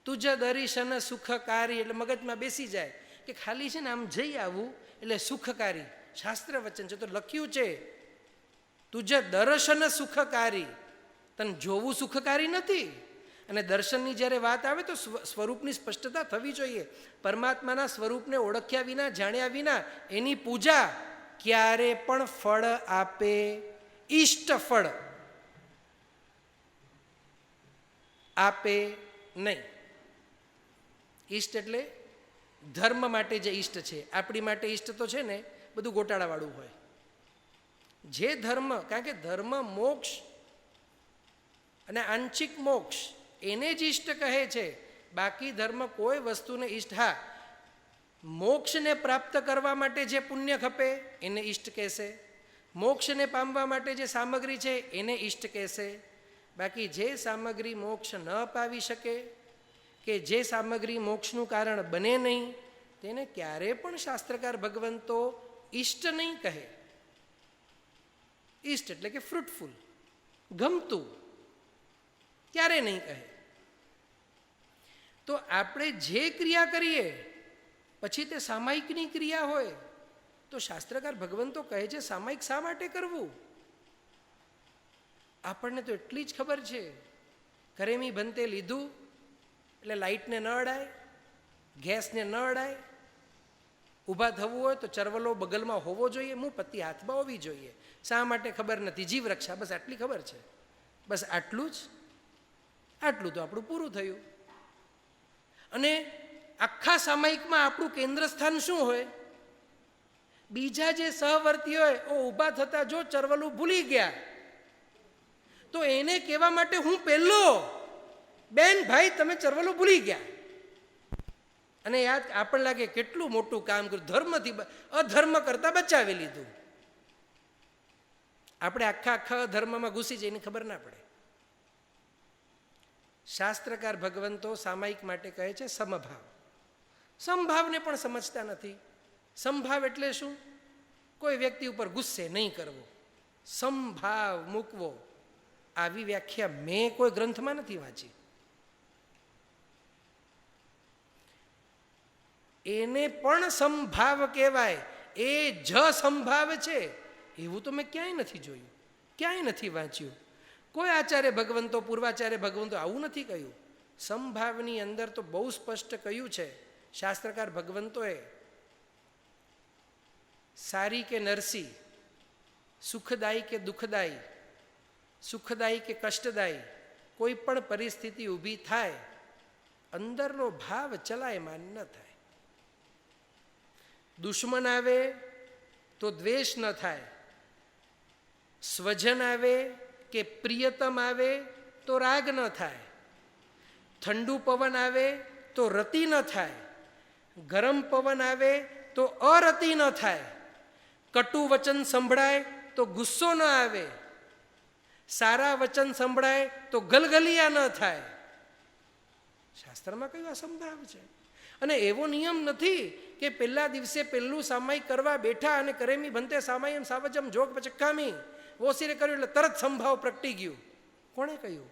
તુજ દર્શન સુખકારી એટલે મગજમાં બેસી જાય કે ખાલી છે ને આમ જઈ આવવું એટલે સુખકારી. શાસ્ત્ર વચન છે તો લખ્યું છે તુજ દર્શન સુખકારી. તને જોવું સુખકારી નથી. અને દર્શનની જ્યારે વાત આવે તો સ્વરૂપની સ્પષ્ટતા થવી જોઈએ. પરમાત્માના સ્વરૂપને ઓળખ્યા વિના, જાણ્યા વિના એની પૂજા ક્યારે પણ ફળ આપે, ઈષ્ટ ફળ આપે નહીં. ઈષ્ટ એટલે ધર્મ માટે જે ઈષ્ટ છે. આપણી માટે ઈષ્ટ તો છે ને બધું ગોટાળાવાળું હોય. જે ધર્મ, કારણ કે ધર્મ મોક્ષ અને આંશિક મોક્ષ એને જ ઈષ્ટ કહે છે. બાકી ધર્મ કોઈ વસ્તુને ઈષ્ટ, હા, મોક્ષને પ્રાપ્ત કરવા માટે જે પુણ્ય ખપે એને ઈષ્ટ કહેશે, મોક્ષને પામવા માટે જે સામગ્રી છે એને ઈષ્ટ કહેશે. બાકી જે સામગ્રી મોક્ષ ન પાવી શકે કે જે સામગ્રી મોક્ષનું કારણ બને નહીં તેને ક્યારે પણ શાસ્ત્રકાર ભગવંતો ઈષ્ટ નહીં કહે. ઈષ્ટ એટલે કે ફ્રૂટફુલ, ગમતું, ક્યારે નહીં કહે. તો આપણે જે ક્રિયા કરીએ પછી તે સામાયિકની ક્રિયા હોય તો શાસ્ત્રકાર ભગવંતો કહે છે સામાયિક શા માટે કરવું. આપણને તો એટલી જ ખબર છે, કરેમી ભંતે લીધું એટલે લાઇટને ન અડાય, ગેસને ન અડાય, ઊભા થવું હોય તો ચરવલો બગલમાં હોવો જોઈએ, મુપત્તિ હાથમાં હોવી જોઈએ. શા માટે ખબર નથી, જીવ રક્ષા, બસ આટલી ખબર છે. બસ આટલું જ, આટલું તો આપણું પૂરું થયું. અને આખા સામાયિકમાં આપણું કેન્દ્ર સ્થાન શું હોય? બીજા જે સહવર્તી હોય ઓ ઊભા થતા જો ચરવલું ભૂલી ગયા તો એને કહેવા માટે હું પહેલો, બેન ભાઈ તમે ચરવલું ભૂલી ગયા. અને યાદ આપણને લાગે કેટલું મોટું કામ કર્યું, ધર્મથી અધર્મ કરતા બચાવી લીધું. આપણે આખા ધર્મમાં ઘૂસી જઈને ખબર ના પડે. શાસ્ત્રકાર ભગવંતો સામાયિક માટે કહે છે સમભાવ. સમભાવને પણ સમજતા નથી. સમભાવ એટલે શું? કોઈ વ્યક્તિ ઉપર ગુસ્સે નહીં કરવો, સમભાવ મૂકવો. આવી વ્યાખ્યા મેં કોઈ ગ્રંથમાં નથી વાંચી. એને પણ સમભાવ કહેવાય. એ જ સમભાવ છે એવું તો મેં ક્યાંય નથી જોયું, ક્યાંય નથી વાંચ્યું. કોઈ આચાર્ય ભગવંતો, પૂર્વાચાર્ય ભગવંતો આવું નથી કહ્યું. સમભાવની અંદર તો બહુ સ્પષ્ટ કહ્યું છે શાસ્ત્રકાર ભગવંતોએ, સારી કે નરસી, સુખદાયી કે દુઃખદાયી, સુખદાયી કે કષ્ટદાયી, કોઈ પણ પરિસ્થિતિ ઊભી થાય અંદરનો ભાવ ચલાયમાન ન થાય. દુશ્મન આવે તો દ્વેષ ન થાય, સ્વજન આવે કે પ્રિયતમ આવે તો રાગ ન થાય, ઠંડુ પવન આવે તો રતિ ન થાય, ગરમ પવન આવે તો અરતિ ન થાય, કટુ વચન સંભળાય તો ગુસ્સો ન આવે, સારા વચન સંભળાય તો ગલગલિયા ન થાય. શાસ્ત્રમાં કયું અસંભાવ છે? અને એવો નિયમ નથી કે પહેલા દિવસે પહેલું સામાયિક કરવા બેઠા અને કરેમી ભંતે સામાયમ સાવજમ જોગ પચક્કામી ઓસીરે કર્યું એટલે તરત સંભાવ પ્રગટી ગયું. કોણે કહ્યું?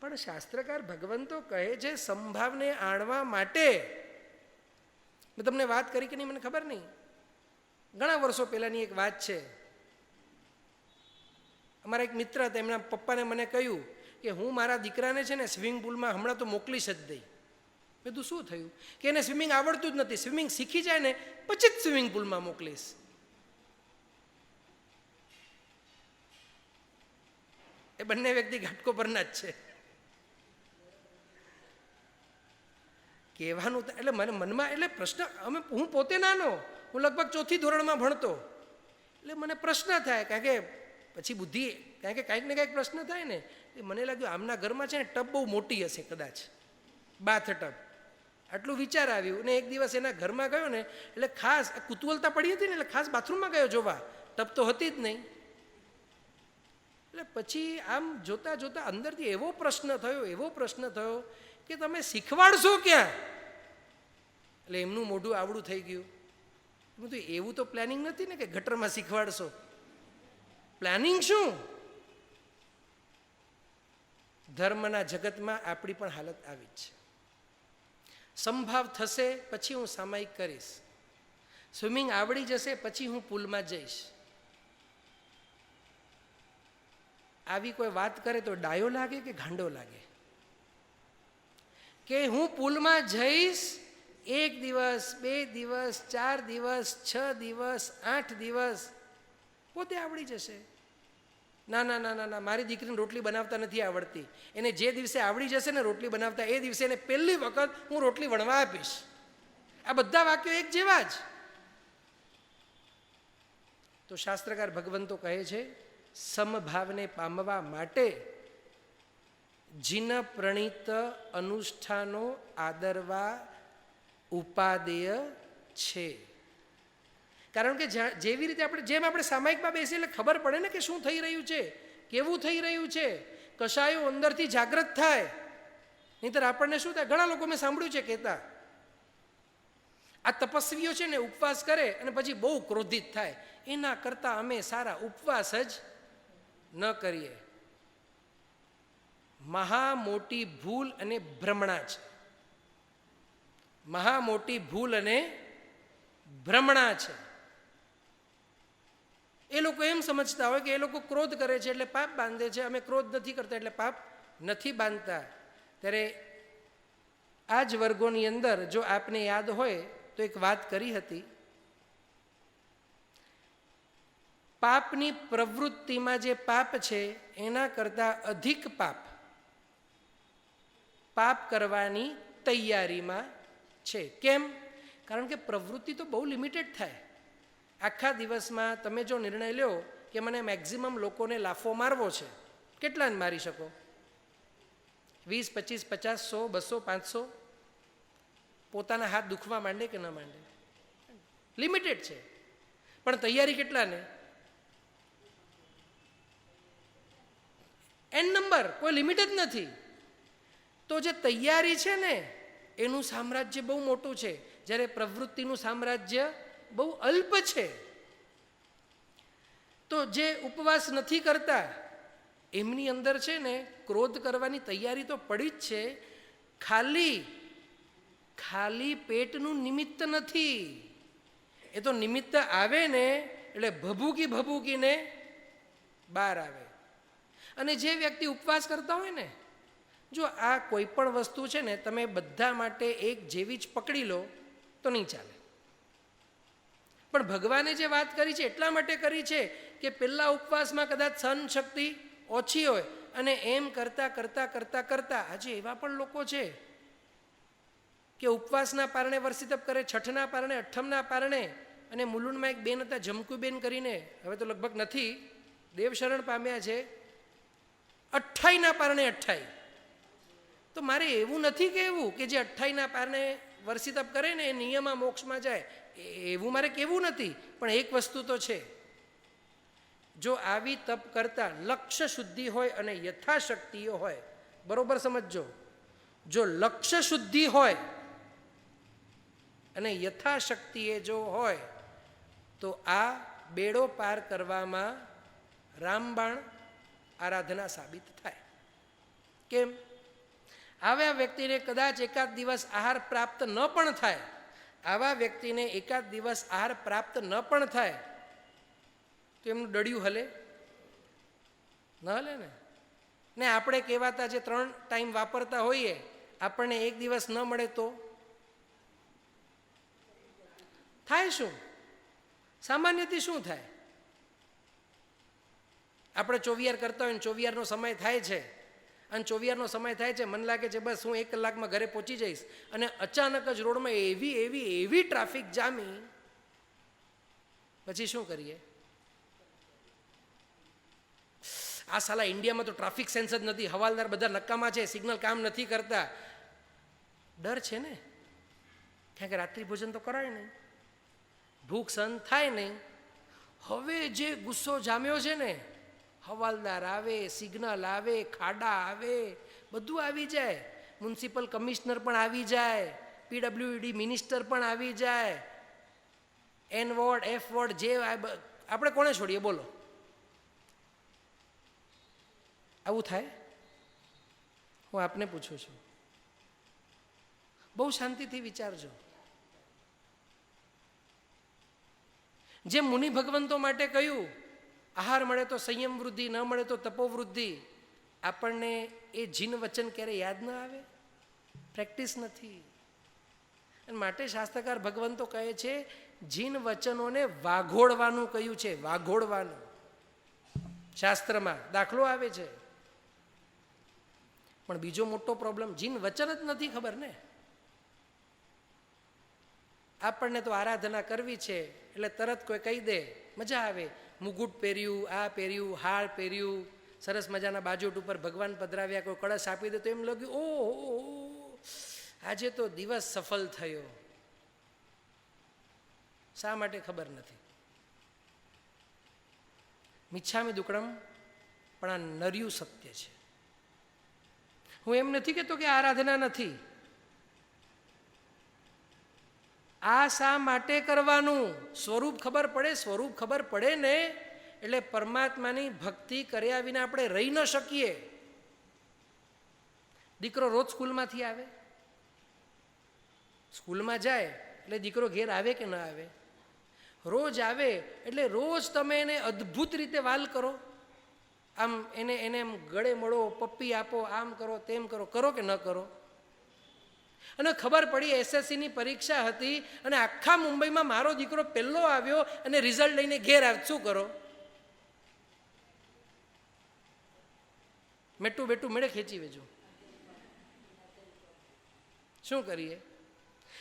પણ શાસ્ત્રકાર ભગવંતો કહે છે સંભાવને આણવા માટે. મેં તમને વાત કરી કે નહીં મને ખબર નહીં, ઘણા વર્ષો પહેલાની એક વાત છે. અમારા એક મિત્ર હતા, એમના પપ્પાને મને કહ્યું કે હું મારા દીકરાને છે ને સ્વિમિંગ પુલમાં હમણાં તો મોકલીશ જ દઈ. મેં તું શું થયું? કે એને સ્વિમિંગ આવડતું જ નથી, સ્વિમિંગ શીખી જાય ને પછી જ સ્વિમિંગ પુલમાં મોકલીશ. એ બંને વ્યક્તિ ઘાટકો પરના જ છે. કહેવાનું એટલે મને મનમાં એટલે પ્રશ્ન, હું પોતે નાનો, હું લગભગ 4થી ધોરણમાં ભણતો, એટલે મને પ્રશ્ન થાય, કારણ કે પછી બુદ્ધિ, કારણ કે કાંઈક ને કાંઈક પ્રશ્ન થાય ને. એ મને લાગ્યું આમના ઘરમાં છે ને ટબ બહુ મોટી હશે કદાચ, બાથ ટબ, આટલું વિચાર આવ્યું. ને એક દિવસ એના ઘરમાં ગયો ને એટલે ખાસ કુતૂહલતા પડી હતી ને એટલે ખાસ બાથરૂમમાં ગયો જોવા, ટબ તો હતી જ નહીં. એટલે પછી આમ જોતા જોતા અંદરથી એવો પ્રશ્ન થયો કે તમે શીખવાડશો ક્યાં? એટલે એમનું મોઢું આવડું થઈ ગયું. બધું એવું તો પ્લાનિંગ નથી ને કે ગટરમાં શીખવાડશો. પ્લાનિંગ શું? ધર્મના જગતમાં આપણી પણ હાલત આવી જ છે. સંભાવ થશે પછી હું સામાયિક કરીશ, સ્વિમિંગ આવડી જશે પછી હું પુલમાં જઈશ. આવી કોઈ વાત કરે તો ડાયો લાગે કે ગાંડો લાગે? કે હું પુલમાં જઈશ 1 દિવસ, 2 દિવસ, 4 દિવસ, 6 દિવસ, 8 દિવસ, પોતે આવડી જશે. ના ના ના ના ના, મારી દીકરીને રોટલી બનાવતા નથી આવડતી. એને જે દિવસે આવડી જશે ને રોટલી બનાવતા, એ દિવસે એને પહેલી વખત હું રોટલી વણવા આપીશ. આ બધા વાક્યો એક જેવા જ. તો શાસ્ત્રકાર ભગવંતો કહે છે, સમભાવને પામવા માટે જીન પ્રણીત અનુષ્ઠાનો આદરવા ઉપાદેય છે. કારણ કે જેવી રીતે જેમ આપણે સામાયિકમાં બેસીએ એટલે ખબર પડે ને કે શું થઈ રહ્યું છે, કેવું થઈ રહ્યું છે, કશાયો અંદરથી જાગૃત થાય. નહીંતર આપણને શું થાય? ઘણા લોકો મેં સાંભળ્યું છે કહેતા, આ તપસ્વીઓ છે ને ઉપવાસ કરે અને પછી બહુ ક્રોધિત થાય, એના કરતાં અમે સારા ઉપવાસ જ ન કરીએ. મહા મોટી ભૂલ અને ભ્રમણા છે. મહા મોટી ભૂલ અને ભ્રમણા છે. એ લોકો એમ સમજતા હોય કે એ લોકો ક્રોધ કરે છે એટલે પાપ બાંધે છે, અમે ક્રોધ નથી કરતા એટલે પાપ નથી બાંધતા. ત્યારે આ જ વર્ગોની અંદર જો આપને યાદ હોય તો એક વાત કરી હતી, પાપની પ્રવૃત્તિમાં જે પાપ છે એના કરતાં અધિક પાપ કરવાની તૈયારીમાં છે. કેમ? કારણ કે પ્રવૃત્તિ તો બહુ લિમિટેડ થાય. આખા દિવસમાં તમે જો નિર્ણય લ્યો કે મને મેક્ઝિમમ લોકોને લાફો મારવો છે, કેટલાને મારી શકો? 20, 25, 50, 100, 200, 500? પોતાના હાથ દુખવા માંડે કે ન માંડે? લિમિટેડ છે. પણ તૈયારી કેટલાને? એન નંબર, કોઈ લિમિટ જ નથી. તો જે તૈયારી છે ને એનું સામ્રાજ્ય બહુ મોટું છે, જ્યારે પ્રવૃત્તિનું સામ્રાજ્ય બહુ અલ્પ છે. તો જે ઉપવાસ નથી કરતા એમની અંદર છે ને ક્રોધ કરવાની તૈયારી તો પડી જ છે. ખાલી પેટનું નિમિત્ત નથી. એ તો નિમિત્ત આવે ને એટલે ભભૂકીને બહાર આવે. અને જે વ્યક્તિ ઉપવાસ કરતા હોય ને, જો આ કોઈ પણ વસ્તુ છે ને તમે બધા માટે એક જેવી જ પકડી લો તો નહીં ચાલે. પણ ભગવાને જે વાત કરી છે એટલા માટે કરી છે કે પહેલા ઉપવાસમાં કદાચ સહન શક્તિ ઓછી હોય, અને એમ કરતાં આજે એવા પણ લોકો છે કે ઉપવાસના પારણે વર્ષિતપ કરે, છઠના પારણે, અઠ્ઠમના પારણે. અને મુલુંડમાં એક બેન હતા, જમકુબેન કરીને, હવે તો લગભગ નથી, દેવશરણ પામ્યા છે, 28ના પારણે 28. તો મારે એવું નથી કહેવું કે જે 28ના પારણે વર્ષિતપ કરે ને એ નિયમા મોક્ષમાં જાય, એવું મારે કહેવું નથી. પણ એક વસ્તુ તો છે, જો આવી તપ કરતા લક્ષ્ય શુદ્ધિ હોય અને યથાશક્તિઓ હોય, બરોબર સમજજો, જો લક્ષ્ય શુદ્ધિ હોય અને યથાશક્તિએ જો હોય તો આ બેડો પાર કરવામાં રામબાણ આરાધના સાબિત થાય. કેમ? આવા વ્યક્તિને કદાચ એકાદ દિવસ આહાર પ્રાપ્ત ન પણ થાય, આવા વ્યક્તિને એકાદ દિવસ આહાર પ્રાપ્ત ન પણ થાય તો એમનું ડળિયું હલે? ન હલે ને આપણે કહેવાતા જે 3 ટાઈમ વાપરતા હોઈએ, આપણને એક દિવસ ન મળે તો થાય શું? સામાન્યથી શું થાય? આપણે ચોવિયાર કરતા હોય ને ચોવિયારનો સમય થાય છે, અને ચોવિયારનો સમય થાય છે, મને લાગે છે બસ હું 1 કલાકમાં ઘરે પહોંચી જઈશ, અને અચાનક જ રોડમાં એવી ટ્રાફિક જામી, પછી શું કરીએ? આ સાલા ઇન્ડિયામાં તો ટ્રાફિક સેન્સ જ નથી, હવાલદાર બધા નકામા છે, સિગ્નલ કામ નથી કરતા. ડર છે ને, કારણ કે રાત્રિ ભોજન તો કરાય નહીં, ભૂખ સહન થાય નહીં. હવે જે ગુસ્સો જામ્યો છે ને, હવાલદાર આવે, સિગ્નલ આવે, ખાડા આવે, બધું આવી જાય, મ્યુનિસિપલ કમિશનર પણ આવી જાય, પીડબ્લ્યુડી મિનિસ્ટર પણ આવી જાય, એન વોર્ડ, એફ વોર્ડ, જે આપણે કોને છોડીએ બોલો? આવું થાય? હું આપને પૂછું છું, બહુ શાંતિથી વિચારજો. જે મુનિ ભગવંતો માટે કહ્યું આહાર મળે તો સંયમ વૃદ્ધિ, ન મળે તો તપોવૃદ્ધિ. આપણને એ જીન વચન ક્યારે યાદ ન આવે? પ્રેક્ટિસ નથી. અને માટે શાસ્ત્રકાર ભગવાન તો કહે છે જીન વચનોને વાઘોડવાનું કહ્યું છે, વાઘોડવાનું. શાસ્ત્રમાં દાખલો આવે છે. પણ બીજો મોટો પ્રોબ્લેમ જીન વચન જ નથી ખબર ને. આપણને તો આરાધના કરવી છે એટલે તરત કોઈ કહી દે, મજા આવે, મુગુટ પહેર્યું, આ પહેર્યું, હાર પહેર્યું, સરસ મજાના બાજોટ ઉપર ભગવાન પધરાવ્યા, કોઈ કળશ આપી દે તો એમ લાગ્યું ઓહો આજે તો દિવસ સફળ થયો. શા માટે ખબર નથી. મિચ્છામિ દુક્કડમ, પણ આ નર્યું સત્ય છે. હું એમ નથી કહેતો કે આરાધના નથી. આ શા માટે કરવાનું? સ્વરૂપ ખબર પડે. સ્વરૂપ ખબર પડે ને એટલે પરમાત્માની ભક્તિ કર્યા વિના આપણે રહી ન શકીએ. દીકરો રોજ સ્કૂલમાંથી આવે, સ્કૂલમાં જાય એટલે દીકરો ઘેર આવે કે ન આવે? રોજ આવે એટલે રોજ તમે એને અદ્ભુત રીતે વાલ કરો, આમ એને એમ ગળે મળો, પપ્પી આપો, આમ કરો, તેમ કરો, કરો કે ન કરો? અને ખબર પડી એસએસસીની પરીક્ષા હતી અને આખા મુંબઈમાં મારો દીકરો પહેલો આવ્યો અને રિઝલ્ટ લઈને ઘેર આવ્યો, શું કરો? મેટું બેટું મેળે ખેંચી વેજો. શું કરીએ?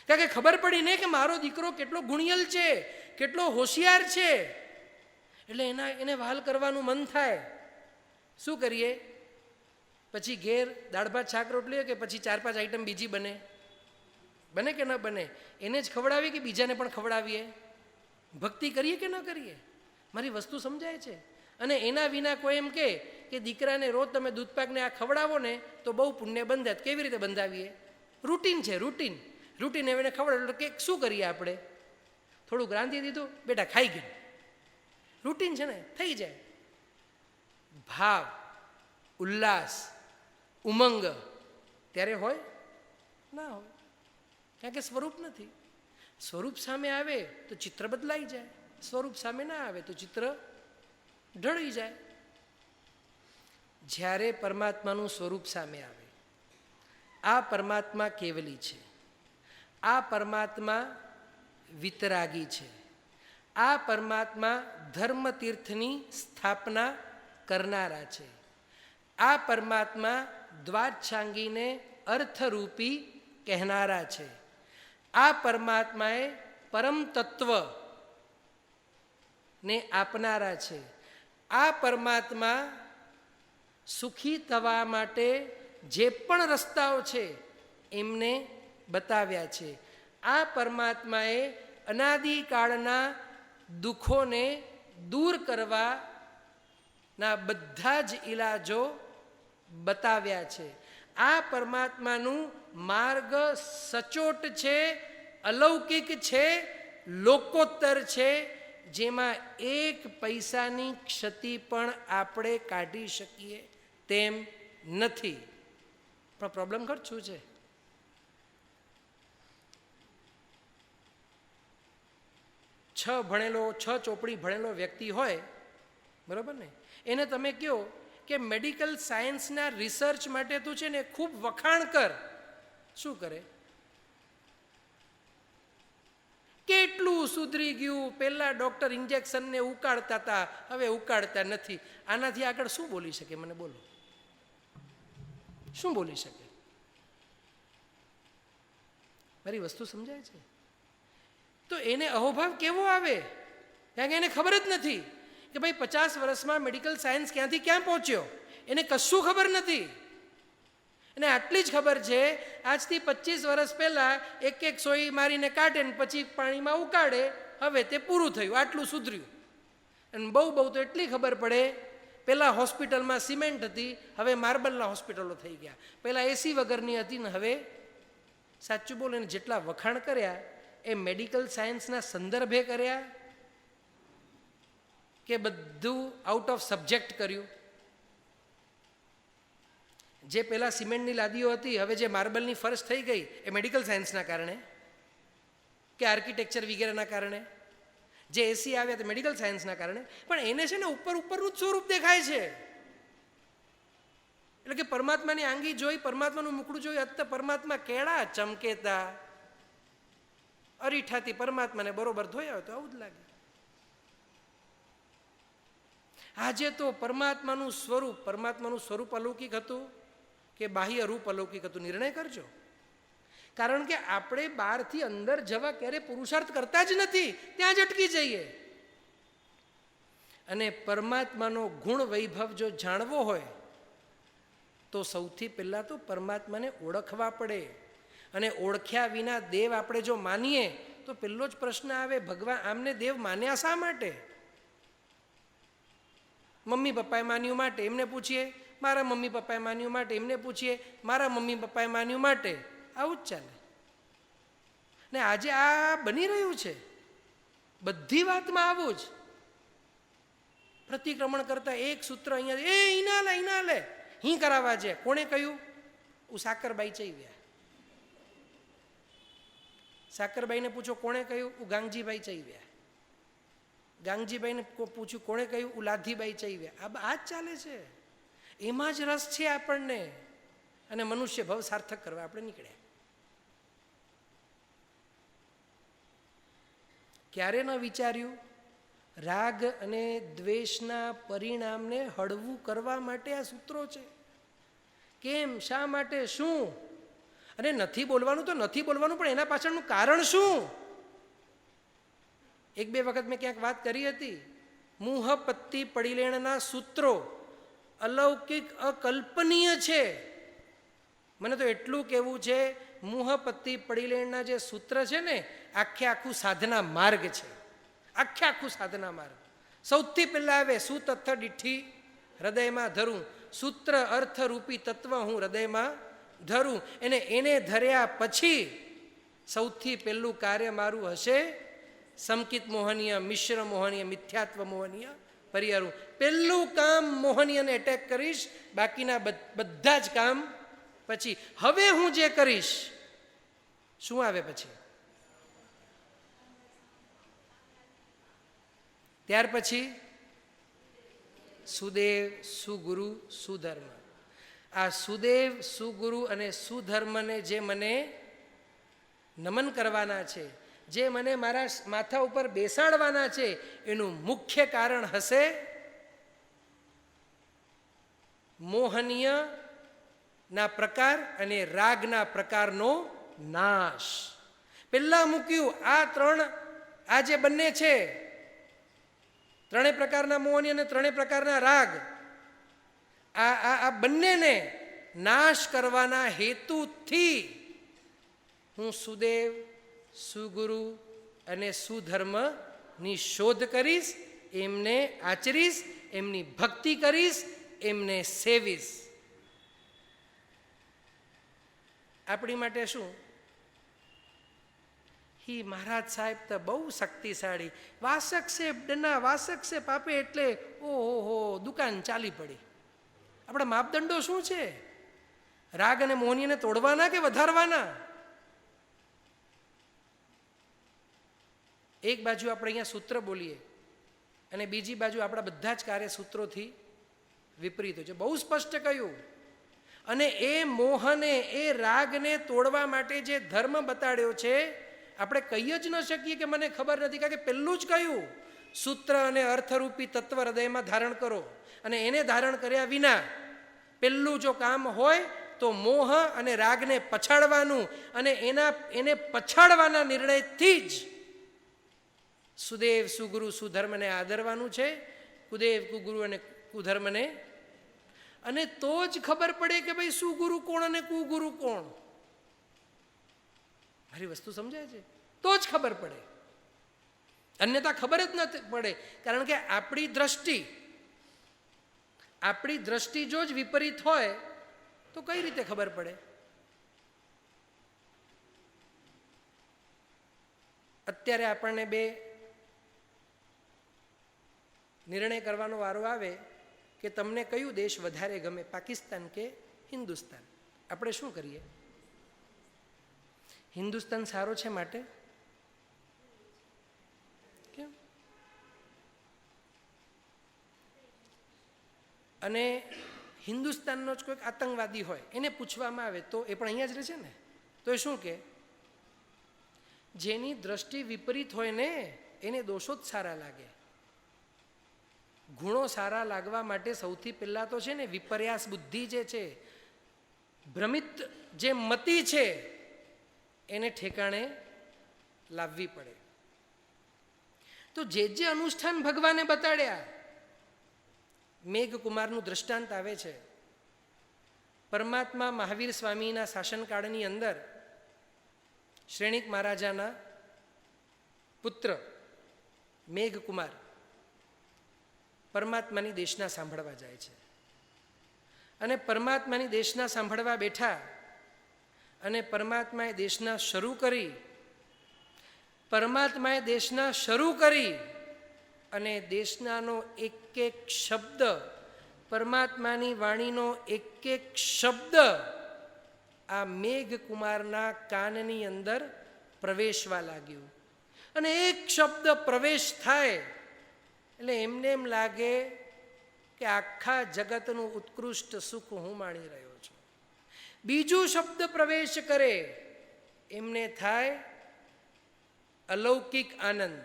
કારણ કે ખબર પડી ને કે મારો દીકરો કેટલો ગુણિયલ છે, કેટલો હોશિયાર છે, એટલે એને વહાલ કરવાનું મન થાય. શું કરીએ? પછી ઘેર દાળ ભાત શાક રોટલી કે પછી 4-5 આઈટમ બીજી બને? બને કે ન બને? એને જ ખવડાવીએ કે બીજાને પણ ખવડાવીએ? ભક્તિ કરીએ કે ન કરીએ? મારી વસ્તુ સમજાય છે? અને એના વિના કોઈ એમ કે દીકરાને રોજ તમે દૂધપાકને આ ખવડાવો ને તો બહુ પુણ્ય બંધાત. કેવી રીતે બંધાવીએ? રૂટીન છે, રૂટીન. રૂટીન એને ખવડાવો કે શું કરીએ આપણે? થોડુંક રાંધી દીધું, બેટા ખાઈ ગયું. રૂટીન છે ને, થઈ જાય. ભાવ, ઉલ્લાસ, ઉમંગ ત્યારે હોય? ના હોય. કારણ કે સ્વરૂપ નથી. સ્વરૂપ સામે આવે તો ચિત્ર બદલાઈ જાય, સ્વરૂપ સામે ના આવે તો ચિત્ર ઢળી જાય. જ્યારે પરમાત્માનું સ્વરૂપ સામે આવે, આ પરમાત્મા કેવલી છે, આ પરમાત્મા વિતરાગી છે, આ પરમાત્મા ધર્મતીર્થની સ્થાપના કરનારા છે, આ પરમાત્મા દ્વાદશાંગીને અર્થરૂપી કહેનારા છે, આ પરમાત્માએ પરમ તત્વ ને આપનારા છે, આ પરમાત્મા સુખી થવા માટે જે પણ રસ્તાઓ છે એમને બતાવ્યા છે. આ પરમાત્માએ અનાદિકાળના દુઃખોને દૂર કરવાના બધા જ ઈલાજો બતાવ્યા છે. આ પરમાત્માનું માર્ગ સચોટ છે, અલૌકિક છે, લોકોત્તર છે, જેમાં એક પૈસાની ક્ષતિ પણ આપણે કાઢી શકીએ તેમ નથી. પણ પ્રોબ્લેમ ખર્ચ શું છે? છ ચોપડી ભણેલો વ્યક્તિ હોય, બરાબર ને, એને તમે કહો કે મેડિકલ સાયન્સના રિસર્ચ માટે તું છે ને ખૂબ વખાણ કર, શું કરે? કેટલું સુધરી ગયું, પહેલા ડૉક્ટર ઇન્જેક્શનને ઉકાળતા હતા, હવે ઉકાળતા નથી. આનાથી આગળ શું બોલી શકે? મને બોલો, શું બોલી શકે? મારી વસ્તુ સમજાય છે? તો એને અહોભાવ કેવો આવે? કારણ કે એને ખબર જ નથી કે ભાઈ 50 વર્ષમાં મેડિકલ સાયન્સ ક્યાંથી ક્યાં પહોંચ્યો, એને કશું ખબર નથી. અને આટલી જ ખબર છે, આજથી 25 વર્ષ પહેલાં એક સોય મારીને કાઢે ને પછી પાણીમાં ઉકાળે, હવે તે પૂરું થયું, આટલું સુધર્યું. અને બહુ તો એટલી ખબર પડે, પહેલાં હોસ્પિટલમાં સિમેન્ટ હતી, હવે માર્બલના હોસ્પિટલો થઈ ગયા. પહેલાં એસી વગરની હતી ને હવે, સાચું બોલે ને, જેટલા વખાણ કર્યા એ મેડિકલ સાયન્સના સંદર્ભે કર્યા કે બધું આઉટ ઓફ સબ્જેક્ટ કર્યું? જે પહેલાં સિમેન્ટની લાદીઓ હતી, હવે જે માર્બલની ફર્શ થઈ ગઈ, એ મેડિકલ સાયન્સના કારણે કે આર્કિટેક્ચર વગેરેના કારણે? જે એસી આવ્યા તે મેડિકલ સાયન્સના કારણે, પણ એને છે ને ઉપરનું જ સ્વરૂપ દેખાય છે. એટલે કે પરમાત્માની આંગી જોઈ, પરમાત્માનું મુખડું જોઈ, અત્ત પરમાત્મા કેળા ચમકેતા, અરીઠાથી પરમાત્માને બરોબર ધોયા હોય તો આવું જ લાગે. આજે તો પરમાત્માનું સ્વરૂપ અલૌકિક હતું કે બાહ્ય રૂપ અલૌકિક હતું, નિર્ણય કરજો. કારણ કે આપણે બહારથી અંદર જવા ક્યારે પુરુષાર્થ કરતા જ નથી, ત્યાં જ અટકી જઈએ. અને પરમાત્માનો ગુણ વૈભવ જો જાણવો હોય તો સૌથી પહેલાં તો પરમાત્માને ઓળખવા પડે. અને ઓળખ્યા વિના દેવ આપણે જો માનીએ તો પહેલો જ પ્રશ્ન આવે, ભગવાન આમને દેવ માન્યા શા માટે? મમ્મી પપ્પાએ માન્યું માટે એમને પૂછીએ, મારા મમ્મી પપ્પાએ માન્યું માટે એમને પૂછીએ, મારા મમ્મી પપ્પાએ માન્યું માટે. આવું જ ચાલે. ને આજે આ બની રહ્યું છે બધી વાતમાં આવું જ. પ્રતિક્રમણ કરતા એક સૂત્ર અહીંયા, એ ઈના લે હી કરાવવા છે. કોણે કહ્યું? હું સાકરબાઈ ચૈવ્યા. સાકરબાઈને પૂછો કોણે કહ્યું? હું ગાંગજીભાઈ ચૈવ્યા. ગાંગજીભાઈને પૂછ્યું કોણે કહ્યું? હું લાધીબાઈ ચૈવ્યા. આ જ ચાલે છે. એમાં જ રસ છે આપણને. અને મનુષ્ય ભવ સાર્થક કરવા આપણે નીકળ્યા. ક્યારે ન વિચાર્યું રાગ અને દ્વેષના પરિણામને હળવું કરવા માટે આ સૂત્રો છે. કેમ, શા માટે, શું? અને નથી બોલવાનું તો નથી બોલવાનું, પણ એના પાછળનું કારણ શું? એક બે વખત મેં ક્યાંક વાત કરી હતી. મુહ પત્તી પડિલેણના સૂત્રો અલૌકિક અકલ્પનીય છે. મને તો એટલું કહેવું છે, મુહ પત્તી પડિલેણના જે સૂત્ર છે ને, આખું સાધના માર્ગ છે. આખું સાધના માર્ગ. સૌથી પહેલા આવે સુતત્થ ડીઠી હૃદયમાં ધરું, સૂત્ર અર્થરૂપી તત્વ હું હૃદયમાં ધરું. એને ધર્યા પછી સૌથી પહેલું કાર્ય મારું હશે સંકિત મોહનીય, મિશ્ર મોહનીય, મિથ્યાત્વ મોહનીય પરિહારું. પહેલું કામ મોહનીયને એટેક કરીશ, બાકીના બધા જ કામ પછી. હવે હું જે કરીશ, શું આવે પછી? ત્યાર પછી સુદેવ, સુગુરુ, સુધર્મ. આ સુદેવ, સુગુરુ અને સુધર્મને જે મને નમન કરવાના છે, જે મને મારા માથા ઉપર બેસાડવાના છે, એનું મુખ્ય કારણ હશે મોહનીય ના પ્રકાર અને રાગના પ્રકારનો નાશ. પહેલા મૂક્યું આ જે બંને છે, ત્રણેય પ્રકારના મોહની અને ત્રણેય પ્રકારના રાગ, આ બંનેને નાશ કરવાના હેતુથી હું સુદેવ, સુગુરુ અને સુધર્મની શોધ કરીશ, એમને આચરીશ, એમની ભક્તિ કરીશ, એમને સેવીશ. આપણી માટે શું? હી મહારાજ સાહેબ તો બહુ શક્તિશાળી, વાસક છે ડના, વાસક છે પાપે, એટલે ઓહો દુકાન ચાલી પડી. આપણા માપદંડો શું છે? રાગ અને મોહનીયને તોડવાના કે વધારવાના? એક બાજુ આપણે અહીંયા સૂત્ર બોલીએ અને બીજી બાજુ આપણા બધા જ કાર્ય સૂત્રોથી વિપરીત હોય છે. બહુ સ્પષ્ટ કહ્યું. અને એ મોહને, એ રાગને તોડવા માટે જે ધર્મ બતાડ્યો છે, આપણે કહી જ ન શકીએ કે મને ખબર નથી. કારણ કે પહેલું જ કહ્યું, સૂત્ર અને અર્થરૂપી તત્વ હૃદયમાં ધારણ કરો. અને એને ધારણ કર્યા વિના પહેલું જો કામ હોય તો મોહ અને રાગને પછાડવાનું, અને એને પછાડવાના નિર્ણયથી જ સુદેવ, સુગુરુ, સુધર્મને આદરવાનું છે. કુદેવ, કુગુરુ અને કુધર્મને. અને તો જ ખબર પડે કે ભાઈ સુગુરુ કોણ અને કુગુરુ કોણ. મારી વસ્તુ સમજાય છે? તો જ ખબર પડે, અન્યથા ખબર જ નથી પડે. કારણ કે આપણી દ્રષ્ટિ જો જ વિપરીત હોય તો કઈ રીતે ખબર પડે? અત્યારે આપણને બે નિર્ણય કરવાનો વારો આવે કે તમને કયું દેશ વધારે ગમે, પાકિસ્તાન કે હિન્દુસ્તાન. આપણે શું કરીએ? હિન્દુસ્તાન સારો છે માટે કેમ? અને હિન્દુસ્તાનનો જ કોઈક આતંકવાદી હોય એને પૂછવામાં આવે તો એ પણ અહીંયા જ રહે છે ને, તો એ શું કહે? જેની દ્રષ્ટિ વિપરીત હોય ને એને દોષો જ સારા લાગે. ગુણો સારા લાગવા માટે સૌથી પહેલાં તો છે ને વિપર્યાસ બુદ્ધિ જે છે, ભ્રમિત જે મતિ છે એને ઠેકાણે લાવવી પડે. તો જે અનુષ્ઠાન ભગવાને બતાડ્યા, મેઘકુમારનું દ્રષ્ટાંત આવે છે. પરમાત્મા મહાવીર સ્વામીના શાસનકાળની અંદર શ્રેણિક મહારાજાના પુત્ર મેઘકુમાર પરમાત્માની દેશના સાંભળવા જાય છે. અને પરમાત્માની દેશના સાંભળવા બેઠા અને પરમાત્માએ દેશના શરૂ કરી અને દેશનાનો એક એક શબ્દ, પરમાત્માની વાણીનો એક એક શબ્દ આ મેઘકુમારના કાનની અંદર પ્રવેશવા લાગ્યું. અને એક શબ્દ પ્રવેશ થાય એટલે એમને એમ લાગે કે આખા જગતનું ઉત્કૃષ્ટ સુખ હું માણી રહ્યો છું. બીજું શબ્દ પ્રવેશ કરે એમને થાય અલૌકિક આનંદ.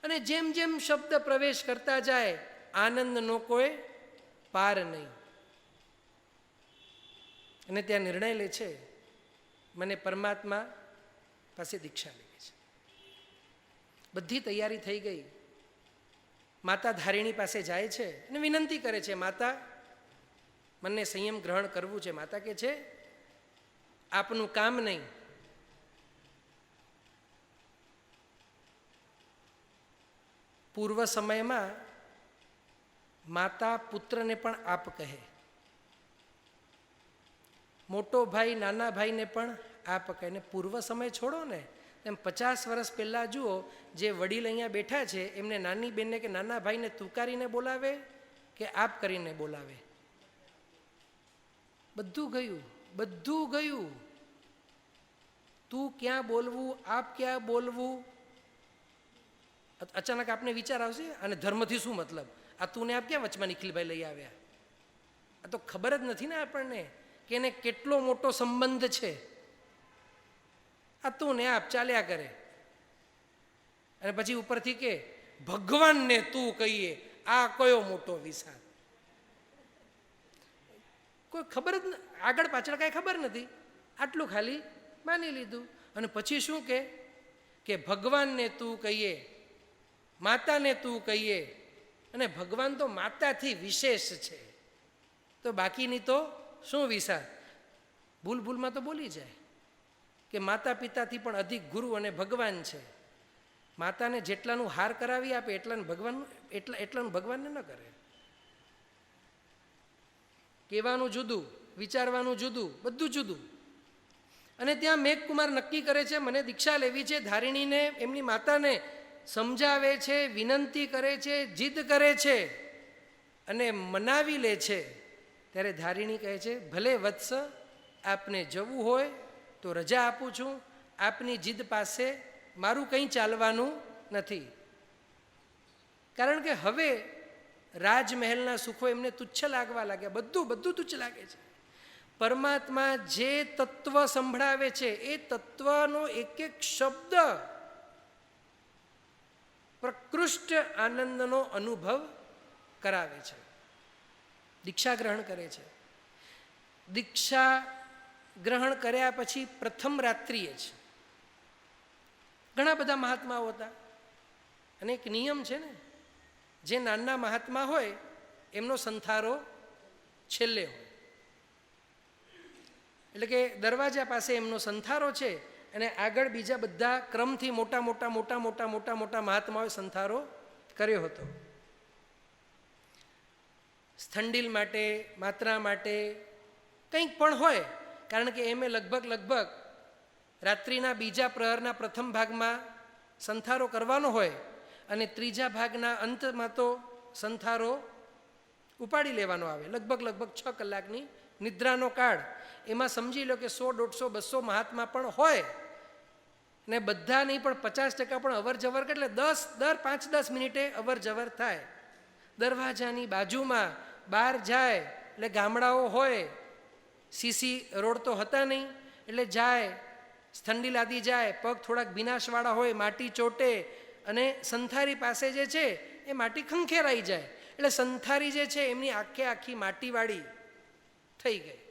અને જેમ જેમ શબ્દ પ્રવેશ કરતા જાય આનંદનો કોઈ પાર નહીં. અને ત્યાં નિર્ણય લે છે મને પરમાત્મા પાસે દીક્ષા લેવી છે. બધી તૈયારી થઈ ગઈ. માતા ધારિણી પાસે જાય છે અને વિનંતી કરે છે, માતા મને સંયમ ગ્રહણ કરવું છે. માતા કે છે આપનું કામ નહીં. પૂર્વ સમયમાં માતા પુત્રને પણ આપ કહે, મોટો ભાઈ નાના ભાઈને પણ આપ કહે. ને પૂર્વ સમય છોડો ને, એમ 50 વર્ષ પહેલાં જુઓ, જે વડીલ અહીંયા બેઠા છે એમને નાની બેનને કે નાના ભાઈને તુકારીને બોલાવે કે આપ કરીને બોલાવે? બધું ગયું. તું ક્યાં બોલવું, આપ ક્યાં બોલવું? અચાનક આપને વિચાર આવશે અને ધર્મથી શું મતલબ? આ તું ને આપ ક્યાં વચમાં નિખિલભાઈ લઈ આવ્યા? આ તો ખબર જ નથી ને આપણને કે એને કેટલો મોટો સંબંધ છે. આ તું ને આપ ચાલ્યા કરે. અને પછી ઉપરથી કે ભગવાનને તું કહીએ, આ કયો મોટો વિશાળ. કોઈ ખબર જ આગળ પાછળ કાંઈ ખબર નથી, આટલું ખાલી માની લીધું. અને પછી શું કે ભગવાનને તું કહીએ, માતાને તું કહીએ. અને ભગવાન તો માતાથી વિશેષ છે, તો બાકીની તો શું વિશાળ? ભૂલમાં તો બોલી જાય કે માતા પિતાથી પણ અધિક ગુરુ અને ભગવાન છે. માતાને જેટલાનું હાર કરાવી આપે એટલાનું ભગવાનને ન કરે. કહેવાનું જુદું, વિચારવાનું જુદું, બધું જુદું. અને ત્યાં મેઘકુમાર નક્કી કરે છે મને દીક્ષા લેવી છે. ધારિણીને એમની માતાને સમજાવે છે, વિનંતી કરે છે, જીદ કરે છે અને મનાવી લે છે. ત્યારે ધારિણી કહે છે ભલે વત્સ, આપને જવું હોય તો રજા આપું છું. આપની જીદ પાસે મારું કંઈ ચાલવાનું નથી. કારણ કે હવે રાજમહેલના સુખો એમને તુચ્છ લાગવા લાગ્યા. બધું તુચ્છ લાગે છે. પરમાત્મા જે તત્વ સંભળાવે છે એ તત્વનો એક એક શબ્દ પ્રકૃષ્ટ આનંદનો અનુભવ કરાવે છે. દીક્ષા ગ્રહણ કરે છે. દીક્ષા ગ્રહણ કર્યા પછી પ્રથમ રાત્રિએ જ ઘણા બધા મહાત્માઓ હતા. અને એક નિયમ છે ને, જે નાના મહાત્મા હોય એમનો સંથારો છેલ્લે હોય. એટલે કે દરવાજા પાસે એમનો સંથારો છે અને આગળ બીજા બધા ક્રમથી મોટા મહાત્માઓએ સંથારો કર્યો હતો. સ્થંડિલ માટે, માત્રા માટે કંઈક પણ હોય. કારણ કે એમે લગભગ રાત્રિના બીજા પ્રહરના પ્રથમ ભાગમાં સંથારો કરવાનો હોય અને ત્રીજા ભાગના અંતમાં તો સંથારો ઉપાડી લેવાનો આવે. લગભગ 6 કલાકની નિદ્રાનો કાળ. એમાં સમજી લો કે 100, 150, 200 મહાત્મા પણ હોય ને બધા નહીં પણ 50% પણ અવર જવર, એટલે દર 5-10 મિનિટે અવર જવર થાય. દરવાજાની બાજુમાં બહાર જાય એટલે ગામડાઓ હોય, સીસી રોડ તો હતા નહીં, એટલે જાય, ઠંડી લાદી જાય, પગ થોડાક ભીનાશવાળા હોય, માટી ચોટે અને સંથારી પાસે જે છે એ માટી ખંખેરાઈ જાય, એટલે સંથારી જે છે એમની આખે આખી માટીવાળી થઈ ગઈ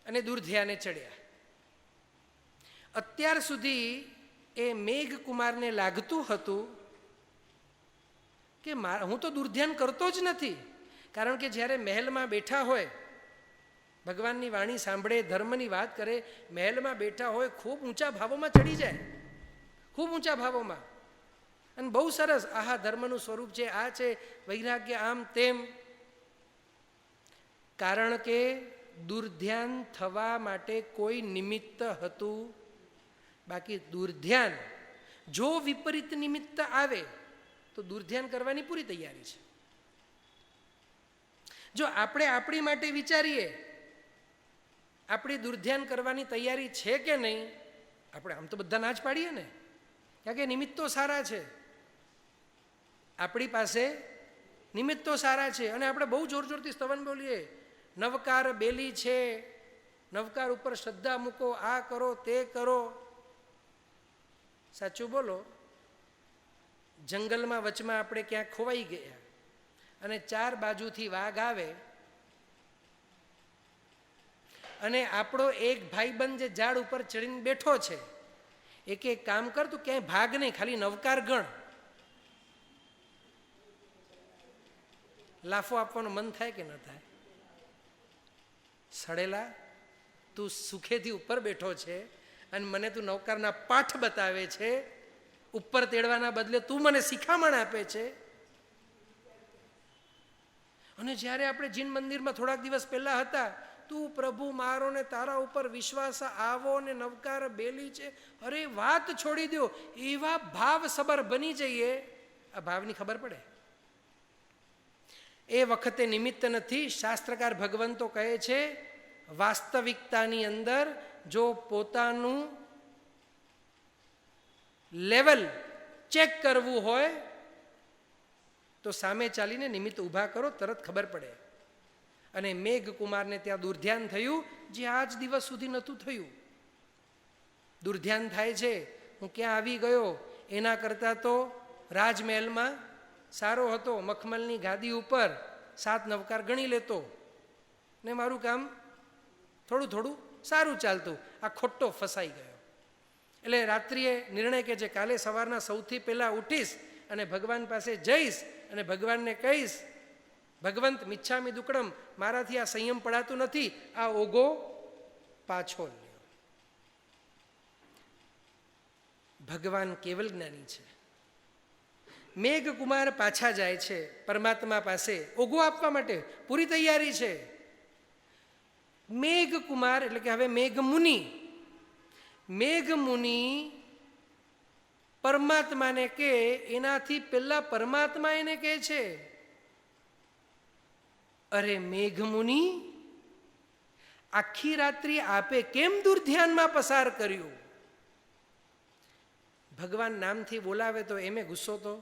અને દુર્ધ્યાને ચડ્યા. અત્યાર સુધી એ મેઘકુમારને લાગતું હતું કે હું તો દુર્ધ્યાન કરતો જ નથી, કારણ કે જ્યારે મહેલમાં બેઠા હોય, ભગવાનની વાણી સાંભળે, ધર્મની વાત કરે, મહેલમાં બેઠા હોય, ખૂબ ઊંચા ભાવોમાં ચડી જાય, ખૂબ ઊંચા ભાવોમાં, અને બહુ સરસ, આહા ધર્મનું સ્વરૂપ છે, આ છે વૈરાગ્ય, આમ તેમ. કારણ કે દુર્ધ્યાન થવા માટે કોઈ નિમિત્ત હતું. બાકી દુર્ધ્યાન જો વિપરીત નિમિત્ત આવે તો દુર્ધ્યાન કરવાની પૂરી તૈયારી છે. જો આપણે આપણી માટે વિચારીએ આપણી દુર્ધ્યાન કરવાની તૈયારી છે કે નહીં, આપણે આમ તો બધા ના જ પાડીએ ને, કારણ કે નિમિત્તો સારા છે, આપણી પાસે નિમિત્તો સારા છે, અને આપણે બહુ જોર જોરથી સ્તવન બોલીએ, નવકાર બેલી છે, નવકાર ઉપર શ્રદ્ધા મૂકો, આ કરો તે કરો. સાચું બોલો, જંગલમાં વચમાં આપણે ક્યાંક ખોવાઈ ગયા અને 4 બાજુથી વાઘ આવે અને આપણો એક ભાઈબંધ જે ઝાડ ઉપર ચડીને બેઠો છે, એક કામ કર, તું ક્યાંય ભાગ નહીં, ખાલી નવકાર ગણ. લાફો આપવાનું મન થાય કે ન થાય? સડેલા, તું સુખેથી ઉપર બેઠો છે અને મને તું નવકારના પાઠ બતાવે છે, ઉપર તેડવાના બદલે તું મને શિખામણ આપે છે. અને જ્યારે આપણે જીન મંદિરમાં થોડાક દિવસ પહેલા હતા, તું પ્રભુ મારો ને તારા ઉપર વિશ્વાસ આવો ને નવકાર બેલી છે, અરે વાત છોડી દો, એવા ભાવ સબર બની જઈએ. આ ભાવની ખબર પડે. એ વખતે નિમિત્ત નથી. શાસ્ત્રકાર ભગવંતો કહે છે, વાસ્તવિકતાની અંદર જો પોતાનું લેવલ ચેક કરવું હોય તો સામે ચાલીને નિમિત્ત ઊભા કરો, તરત ખબર પડે. અને મેઘકુમારને ત્યાં દુર્ધ્યાન થયું, જે આજ દિવસ સુધી નહોતું થયું. દુર્ધ્યાન થાય છે, હું ક્યાં આવી ગયો, એના કરતાં તો રાજમહેલમાં સારો હતો, મખમલની ગાદી ઉપર 7 નવકાર ગણી લેતો ને મારું કામ થોડું થોડું સારું ચાલતું. આ ખોટો ફસાઈ ગયો. એટલે રાત્રિએ નિર્ણય કે છે, કાલે સવારના સૌથી પહેલાં ઉઠીશ અને ભગવાન પાસે જઈશ અને ભગવાનને કહીશ, ભગવંત મિચ્છામિ દુક્કડમ, મારાથી આ સંયમ પડાતું નથી, આ ઓગો પાછો લ્યો. ભગવાન કેવલ જ્ઞાની છે. મેઘકુમાર પાછા જાય છે પરમાત્મા પાસે ઓગો આપવા માટે, પૂરી તૈયારી છે. મેઘકુમાર એટલે કે હવે મેઘમુનિ, મેઘમુનિ પરમાત્માને કે એનાથી પહેલા પરમાત્મા એને કહે છે, અરે મેઘમુનિ, આખી રાત્રિ આપે કેમ દુર્ધ્યાનમાં પસાર કર્યું? ભગવાન નામથી બોલાવે તો એમે ગુસ્સો તો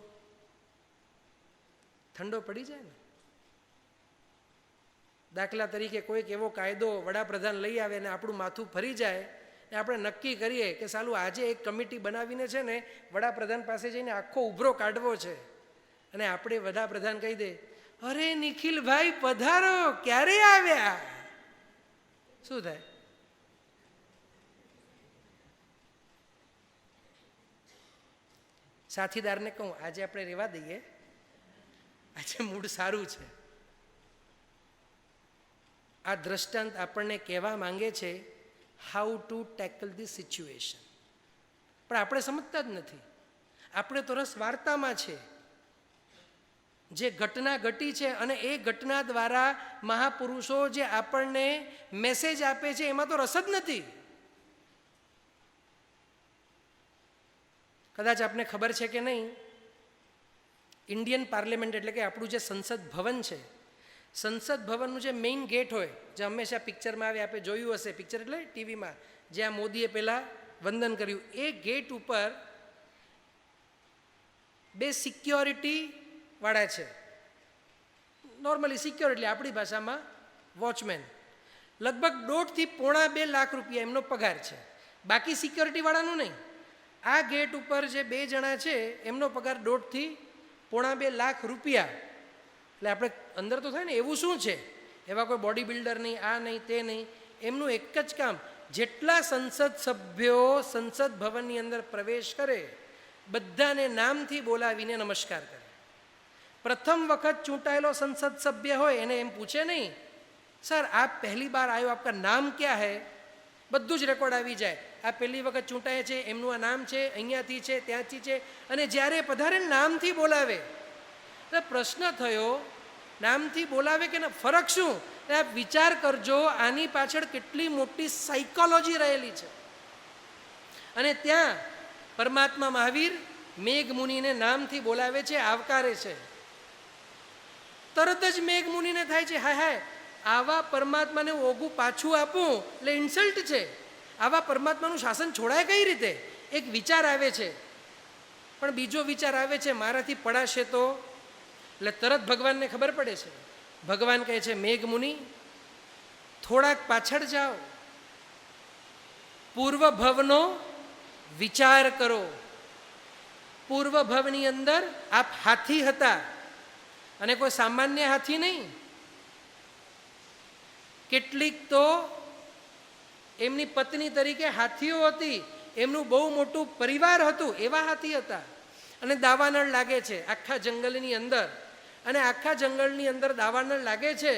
ઠંડો પડી જાય ને. દાખલા તરીકે કોઈક એવો કાયદો વડાપ્રધાન લઈ આવે ને આપણું માથું ફરી જાય ને આપણે નક્કી કરીએ કે સાલું આજે એક કમિટી બનાવીને છે ને વડાપ્રધાન પાસે જઈને આખો ઉભરો કાઢવો છે, અને આપણે વડાપ્રધાન કહી દે, અરે નિખિલભાઈ પધારો, ક્યારે આવ્યા? શું થાય? સાથીદારને કહું, આજે આપણે રહેવા દઈએ, આજે મૂડ સારું છે. આ દ્રષ્ટાંત આપણને કહેવા માંગે છે how to tackle the situation. પણ આપણે સમજતા જ નથી. આપણે તો રસ વાર્તામાં છે, જે ઘટના ઘટી છે અને એ ઘટના દ્વારા મહાપુરુષો જે આપણને મેસેજ આપે છે એમાં તો રસ જ નથી. કદાચ આપને ખબર છે કે નહીં, ઇન્ડિયન પાર્લામેન્ટ એટલે કે આપણું જે સંસદ ભવન છે, સંસદ ભવનનું જે મેઇન ગેટ હોય, જે હંમેશા પિક્ચરમાં આવે, આપણે જોયું હશે, પિક્ચર એટલે ટીવીમાં, જ્યાં મોદીએ પહેલાં વંદન કર્યું, એ ગેટ ઉપર 2 સિક્યોરિટી વાળા છે. નોર્મલી સિક્યોર એટલે આપણી ભાષામાં વોચમેન, લગભગ 1.5 થી 2.5 લાખ રૂપિયા એમનો પગાર છે. બાકી સિક્યોરિટીવાળાનું નહીં, આ ગેટ ઉપર જે 2 જણા છે એમનો પગાર 1.5 થી 2.5 લાખ રૂપિયા. એટલે આપણે અંદર તો થાય ને એવું શું છે, એવા કોઈ બોડી બિલ્ડર નહીં, આ નહીં તે નહીં. એમનું એક જ કામ, જેટલા સંસદ સભ્યો સંસદ ભવનની અંદર પ્રવેશ કરે બધાને નામથી બોલાવીને નમસ્કાર કરે. પ્રથમ વખત ચૂંટાયેલો સંસદ સભ્ય હોય એને એમ પૂછે નહીં, સર આપ પહેલી બાર આયો, આપકા નામ ક્યાં હૈ? બધું જ રેકોર્ડ આવી જાય. આ પહેલી વખત ચૂંટાય છે, એમનું આ નામ છે, અહીંયાથી છે, ત્યાંથી છે. અને જ્યારે પધારે નામથી બોલાવે. એટલે પ્રશ્ન થયો, નામથી બોલાવે કે ફરક શું? આપ વિચાર કરજો, આની પાછળ કેટલી મોટી સાયકોલોજી રહેલી છે. અને ત્યાં પરમાત્મા મહાવીર મેઘ મુનિને નામથી બોલાવે છે, આવકારે છે. તરત જ મેઘ મુનિને થાય છે, હાય હાય, આવા પરમાત્માને ઓગું પાછું આપું એટલે ઇન્સલ્ટ છે. આવા પરમાત્માનું શાસન છોડાય કઈ રીતે? એક વિચાર આવે છે, પણ બીજો વિચાર આવે છે, મારાથી પડાશે તો. એટલે તરત ભગવાનને ખબર પડે છે. ભગવાન કહે છે, મેઘ મુનિ થોડાક પાછળ જાઓ, પૂર્વ ભવનો વિચાર કરો. પૂર્વ ભવની અંદર આપ હાથી હતા, અને કોઈ સામાન્ય હાથી નહીં. કેટલીક તો એમની પત્ની તરીકે હાથીઓ હતી, એમનું બહુ મોટું પરિવાર હતું, એવા હાથી હતા. અને દાવાનળ લાગે છે આખા જંગલની અંદર, અને આખા જંગલની અંદર દાવાનળ લાગે છે.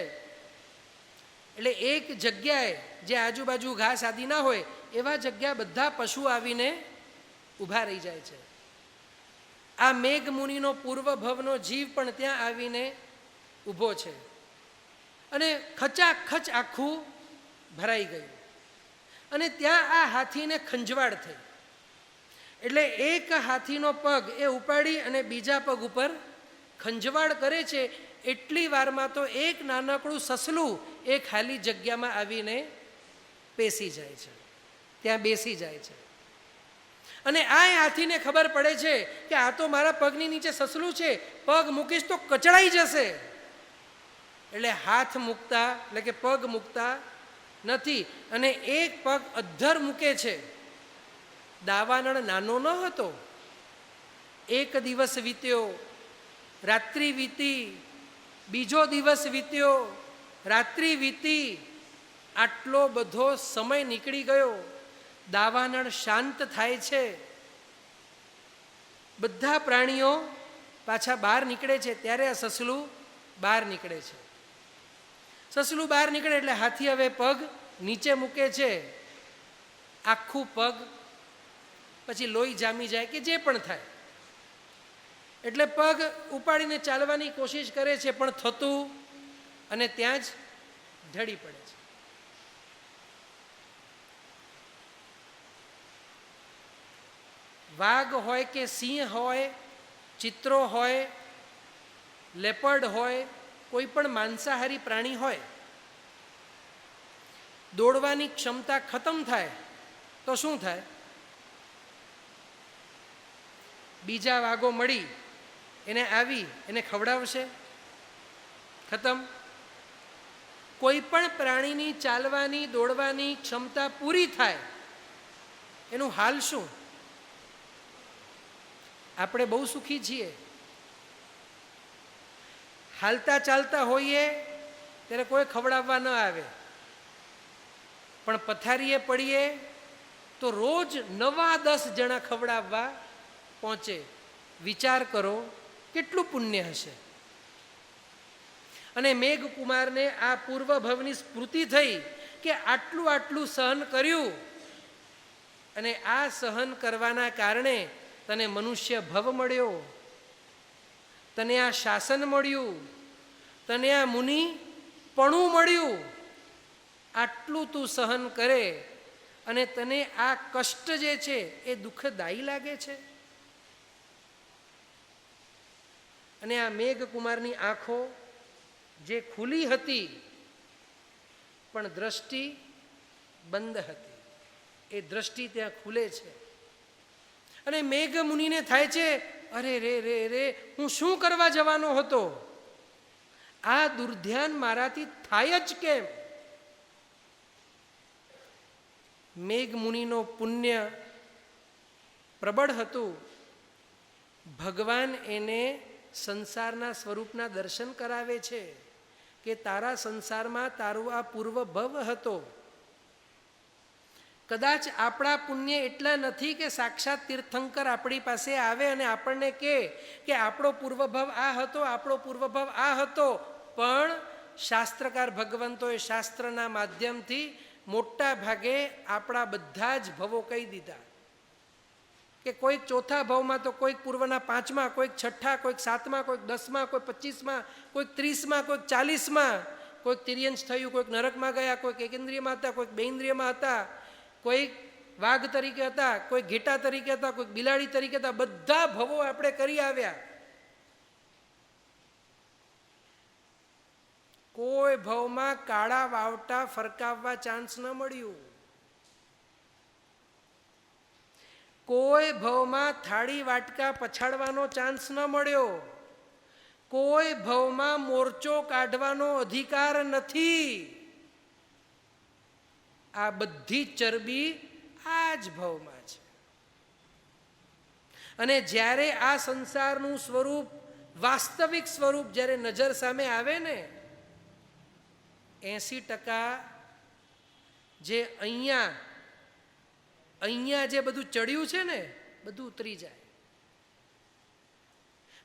એટલે એક જગ્યાએ જે આજુબાજુ ઘાસ આદિ ના હોય એવા જગ્યા બધા પશુ આવીને ઊભા રહી જાય છે. આ મેઘ મુનિનો પૂર્વ ભવનો જીવ પણ ત્યાં આવીને ઊભો છે, અને ખચાખચ આખું ભરાઈ ગયું. અને ત્યાં આ હાથીને ખંજવાળ થઈ. એટલે એક હાથીનો પગ એ ઉપાડી અને બીજા પગ ઉપર ખંજવાળ કરે છે. એટલી વારમાં તો એક નાનકડું સસલું એ ખાલી જગ્યામાં આવીને બેસી જાય છે, ત્યાં બેસી જાય છે. અને આ હાથીને ખબર પડે છે કે આ તો મારા પગની નીચે સસલું છે, પગ મૂકીશ તો કચડાઈ જશે. એટલે હાથ મૂકતા, એટલે કે પગ મૂકતા નથી, અને એક પગ અધ્ધર મૂકે છે. દાવાનળ નાનો ન હતો. એક દિવસ વીત્યો, રાત્રિ વીતી, બીજો દિવસ વીત્યો, રાત્રિ વીતી. આટલો બધો સમય નીકળી ગયો. દાવાનળ શાંત થાય છે. બધા પ્રાણીઓ પાછા બહાર નીકળે છે. ત્યારે આ સસલું બહાર નીકળે છે. સસલું બહાર નીકળે એટલે હાથી હવે પગ નીચે મૂકે છે. આખું પગ પછી લોહી જામી જાય કે જે પણ થાય. એટલે પગ ઉપાડીને ચાલવાની કોશિશ કરે છે, પણ થતું, અને ત્યાં જ ઢળી પડે છે. વાઘ હોય કે સિંહ હોય, ચિત્રો હોય, લેપર્ડ હોય, કોઈ પણ માંસાહારી પ્રાણી હોય, દોડવાની ક્ષમતા ખતમ થાય તો શું થાય? બીજા વાઘો મળી એને આવી એને ખવડાવશે, ખતમ. કોઈ પણ પ્રાણીની ચાલવાની દોડવાની ક્ષમતા પૂરી થાય એનું હાલ શું? આપણે બહુ સુખી છીએ. હાલતા ચાલતા હોઈએ ત્યારે કોઈ ખવડાવવા ન આવે, પણ પથારીએ પડીએ તો રોજ 9-10 જણા ખવડાવવા પહોંચે. વિચાર કરો કેટલું પુણ્ય હશે. અને મેઘકુમારને આ પૂર્વ ભવની સ્મૃતિ થઈ કે આટલું આટલું સહન કર્યું, અને આ સહન કરવાના કારણે તને મનુષ્ય ભવ મળ્યો, તને આ શાસન મળ્યું, તને આ મુનિપણું મળ્યું. આટલું તું સહન કરે અને તને આ કષ્ટ જે છે એ દુઃખદાયી લાગે છે. અને આ મેઘકુમારની આંખો જે ખુલી હતી પણ દ્રષ્ટિ બંધ હતી, એ દ્રષ્ટિ ત્યાં ખુલે છે. અને મેઘ મુનિને થાય છે, અરે રે રે રે, હું શું કરવા જવાનો હતો? આ દુર્ધ્યાન મારાથી થાય જ કેમ? મેઘ મુનિનો પુણ્ય પ્રબળ હતું. ભગવાન એને સંસારના સ્વરૂપના દર્શન કરાવે છે કે તારા સંસારમાં તારું આ પૂર્વ ભવ હતો. કદાચ આપણા પુણ્ય એટલા નથી કે સાક્ષાત તીર્થંકર આપણી પાસે આવે અને આપણને કહે કે આપણો પૂર્વભવ આ હતો, આપણો પૂર્વભવ આ હતો. પણ શાસ્ત્રકાર ભગવંતોએ શાસ્ત્રના માધ્યમથી મોટા ભાગે આપણા બધા જ ભવો કહી દીધા કે કોઈક ચોથા ભવમાં તો કોઈક પૂર્વના 5મા, કોઈક 6, કોઈક 7મા, કોઈક 10મા, કોઈ 25મા, કોઈક 30મા, કોઈક 40મા, કોઈક તિર્યંશ થયું, કોઈક નરકમાં ગયા, કોઈક એકેન્દ્રિયમાં હતા, કોઈક બેઇન્દ્રિયમાં હતા, કોઈક વાઘ તરીકે હતા, કોઈક ઘેટા તરીકે હતા, કોઈક બિલાડી તરીકે હતા. બધા ભવો આપણે કરી આવ્યા. કોઈ ભવમાં કાળા વાવટા ફરકાવવા ચાન્સ ન મળ્યું. કોઈ ભવમાં થાળી વાટકા પછાડવાનો ચાન્સ ન મળ્યો. કોઈ ભવમાં મોરચો કાઢવાનો અધિકાર નથી. આ બધી ચરબી આ જ ભવમાં છે. અને જ્યારે આ સંસારનું સ્વરૂપ, વાસ્તવિક સ્વરૂપ જ્યારે નજર સામે આવે ને, 80% જે અહીંયા જે બધું ચડ્યું છે ને, બધું ઉતરી જાય.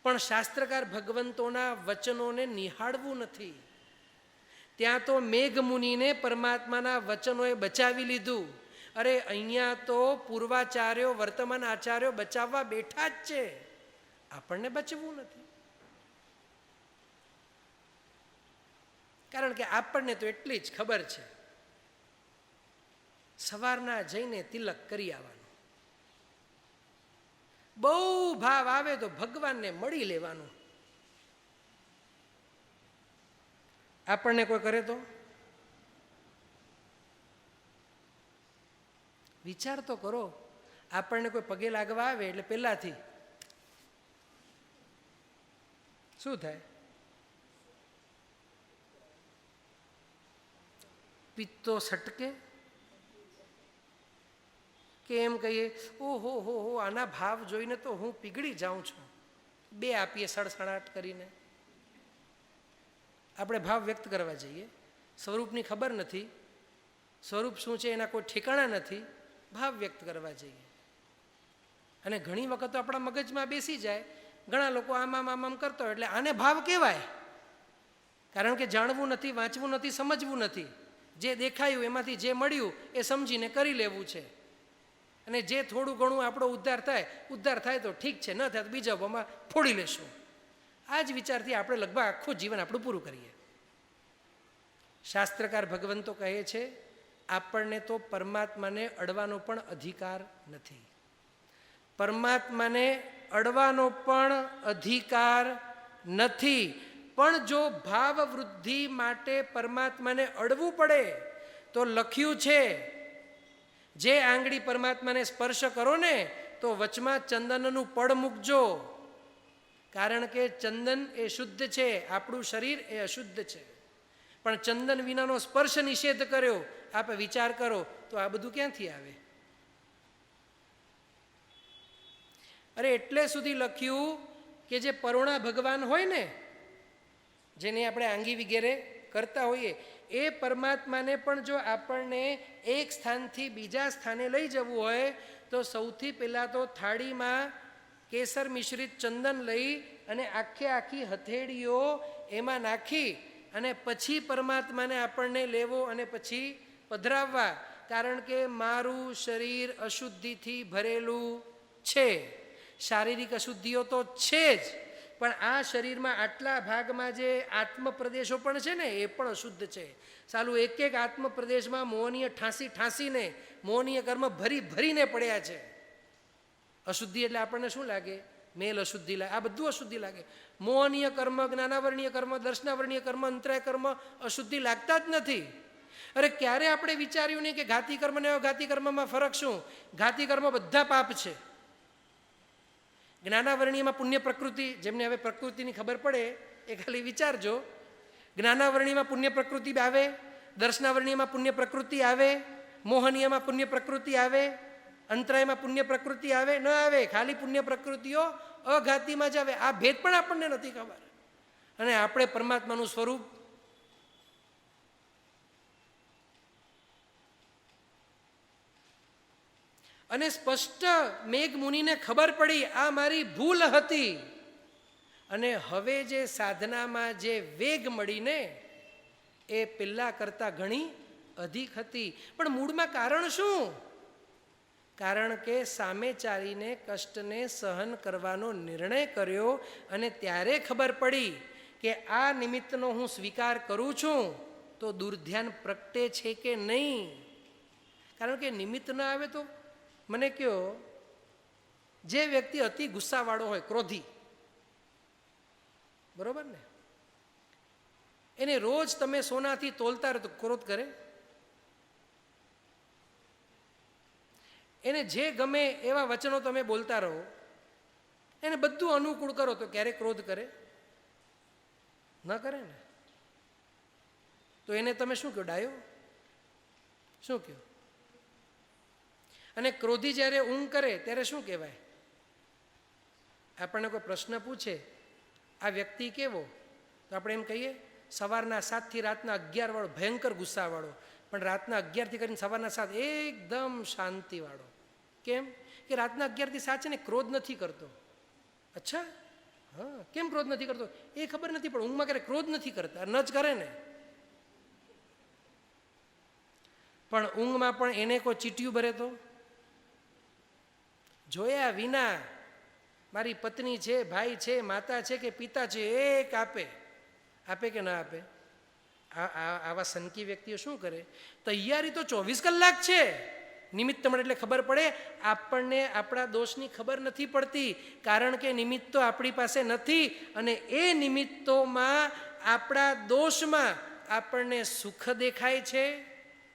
પણ શાસ્ત્રકાર ભગવંતોના વચનોને નિહાળવું નથી. ત્યાં તો મેઘ મુનિને પરમાત્માના વચનોએ બચાવી લીધું. અરે અહીંયા તો પૂર્વાચાર્યો, વર્તમાન આચાર્યો બચાવવા બેઠા જ છે. આપણને બચવું નથી. કારણ કે આપણને તો એટલી જ ખબર છે, સવારના જઈને તિલક કરી આવવાનું. બહુ ભાવ આવે તો ભગવાનને મળી લેવાનું. આપણને કોઈ કરે તો વિચાર તો કરો. આપણને કોઈ પગે લાગવા આવે એટલે પહેલાથી શું થાય? પિત્તો સટકે કે એમ કહીએ ઓહો હો હો, આના ભાવ જોઈને તો હું પીગળી જાઉં છું. 2 આપીએ સડસડાટ કરીને. આપણે ભાવ વ્યક્ત કરવા જઈએ, સ્વરૂપની ખબર નથી, સ્વરૂપ શું છે એના કોઈ ઠેકાણા નથી, ભાવ વ્યક્ત કરવા જઈએ. અને ઘણી વખત તો આપણા મગજમાં બેસી જાય. ઘણા લોકો આમ કરતો હોય એટલે આને ભાવ કહેવાય. કારણ કે જાણવું નથી, વાંચવું નથી, સમજવું નથી. જે દેખાયું એમાંથી જે મળ્યું એ સમજીને કરી લેવું છે. અને જે થોડું ઘણું આપણો ઉદ્ધાર થાય તો ઠીક છે, ન થાય તો બીજા ભાવમાં ફોડી લેશું. આ જ વિચારથી આપણે લગભગ આખું જીવન આપણું પૂરું કરીએ. શાસ્ત્રકાર ભગવંતો કહે છે આપણને તો પરમાત્માને અડવાનો પણ અધિકાર નથી. પરમાત્માને અડવાનો પણ અધિકાર નથી. પણ જો ભાવ વૃદ્ધિ માટે પરમાત્માને અડવું પડે તો લખ્યું છે જે આંગળી પરમાત્માને સ્પર્શ કરો ને તો વચમાં ચંદનનું પડ મૂકજો. કારણ કે ચંદન એ શુદ્ધ છે, આપણું શરીર એ અશુદ્ધ છે. પણ ચંદન વિનાનો સ્પર્શ નિષેધ કર્યો. આપ વિચાર કરો તો આ બધું ક્યાંથી આવે? અરે એટલે સુધી લખ્યું કે જે પરોણા ભગવાન હોય ને, જેને આપણે આંગી વગેરે કરતા હોઈએ, એ પરમાત્માને પણ જો આપણને એક સ્થાનથી બીજા સ્થાને લઈ જવું હોય તો સૌથી પહેલાં તો થાળીમાં કેસર મિશ્રિત ચંદન લઈ અને આખી હથેળીઓ એમાં નાખી અને પછી પરમાત્માને આપણને લેવો અને પછી પધરાવવા. કારણ કે મારું શરીર અશુદ્ધિથી ભરેલું છે. શારીરિક અશુદ્ધિઓ તો છે જ, પણ આ શરીરમાં આટલા ભાગમાં જે આત્મ પ્રદેશો પણ છે ને એ પણ અશુદ્ધ છે. સાલું એક આત્મ પ્રદેશમાં મોહનીય ઠાંસીને મોહનીય કર્મ ભરીને પડ્યા છે. અશુદ્ધિ એટલે આપણને શું લાગે? મેલ અશુદ્ધિ લાગે, આ બધું અશુદ્ધિ લાગે. મોહનીય કર્મ, જ્ઞાનાવરણીય કર્મ, દર્શનાવરણીય કર્મ, અંતરાય કર્મ અશુદ્ધિ લાગતા જ નથી. અરે ક્યારે આપણે વિચાર્યું નહીં કે ઘાતી કર્મ ને અઘાતી કર્મમાં ફરક શું? ઘાતી કર્મ બધા પાપ છે. જ્ઞાનાવરણીયમાં પુણ્ય પ્રકૃતિ, જેમને હવે પ્રકૃતિની ખબર પડે એ ખાલી વિચારજો જ્ઞાનાવરણીમાં પુણ્ય પ્રકૃતિ આવે, દર્શનાવરણીમાં પુણ્ય પ્રકૃતિ આવે, મોહનીયમાં પુણ્ય પ્રકૃતિ આવે, અંતરાયમાં પુણ્ય પ્રકૃતિ આવે? ન આવે. ખાલી પુણ્ય પ્રકૃતિઓ અઘાતીમાં જ આવે. આ ભેદ પણ આપણને નથી ખબર. અને આપણે પરમાત્માનું સ્વરૂપ અને સ્પષ્ટ મેઘ મુનિને ખબર પડી આ મારી ભૂલ હતી. અને હવે જે સાધનામાં જે વેગ મળીને એ પહેલા કરતા ઘણી અધિક હતી. પણ મૂળમાં કારણ શું? કારણ કે સામે ચાલીને કષ્ટને સહન કરવાનો નિર્ણય કર્યો અને ત્યારે ખબર પડી કે આ નિમિત્તનો હું સ્વીકાર કરું છું તો દુર્ધ્યાન પ્રગટે છે કે નહીં. કારણ કે નિમિત્ત ન આવે તો મને કહો, જે વ્યક્તિ અતિ ગુસ્સાવાળો હોય, ક્રોધી, બરોબર ને, એને રોજ તમે સોનાથી તોલતા રહો તો ક્રોધ કરે? એને જે ગમે એવા વચનો તમે બોલતા રહો, એને બધું અનુકૂળ કરો તો ક્યારે ક્રોધ કરે? ન કરે ને. તો એને તમે શું કહો? ડાયો? શું કહો? અને ક્રોધી જ્યારે ઊંઘ કરે ત્યારે શું કહેવાય? આપણને કોઈ પ્રશ્ન પૂછે આ વ્યક્તિ કેવો, તો આપણે એમ કહીએ સવારના 7 થી રાતના 11 વાળો ભયંકર ગુસ્સાવાળો, પણ રાતના 11 થી કરીને સવારના 7 એકદમ શાંતિવાળો. કેમ? કે રાતના 11 થી 7 છે ને ક્રોધ નથી કરતો. અચ્છા, હા, કેમ ક્રોધ નથી કરતો એ ખબર નથી, પણ ઊંઘમાં ક્યારે ક્રોધ નથી કરતા, ન જ કરે ને. પણ ઊંઘમાં પણ એને કોઈ ચીટિયું ભરે તો જોયા વિના મારી પત્ની છે, ભાઈ છે, માતા છે કે પિતા છે, એક આપે કે ના આપે? આવા સનકી વ્યક્તિઓ શું કરે? તૈયારી તો 24 કલાક છે. નિમિત્ત મળે એટલે ખબર પડે. આપણને આપણા દોષની ખબર નથી પડતી, કારણ કે નિમિત્તો આપણી પાસે નથી. અને એ નિમિત્તોમાં આપણા દોષમાં આપણને સુખ દેખાય છે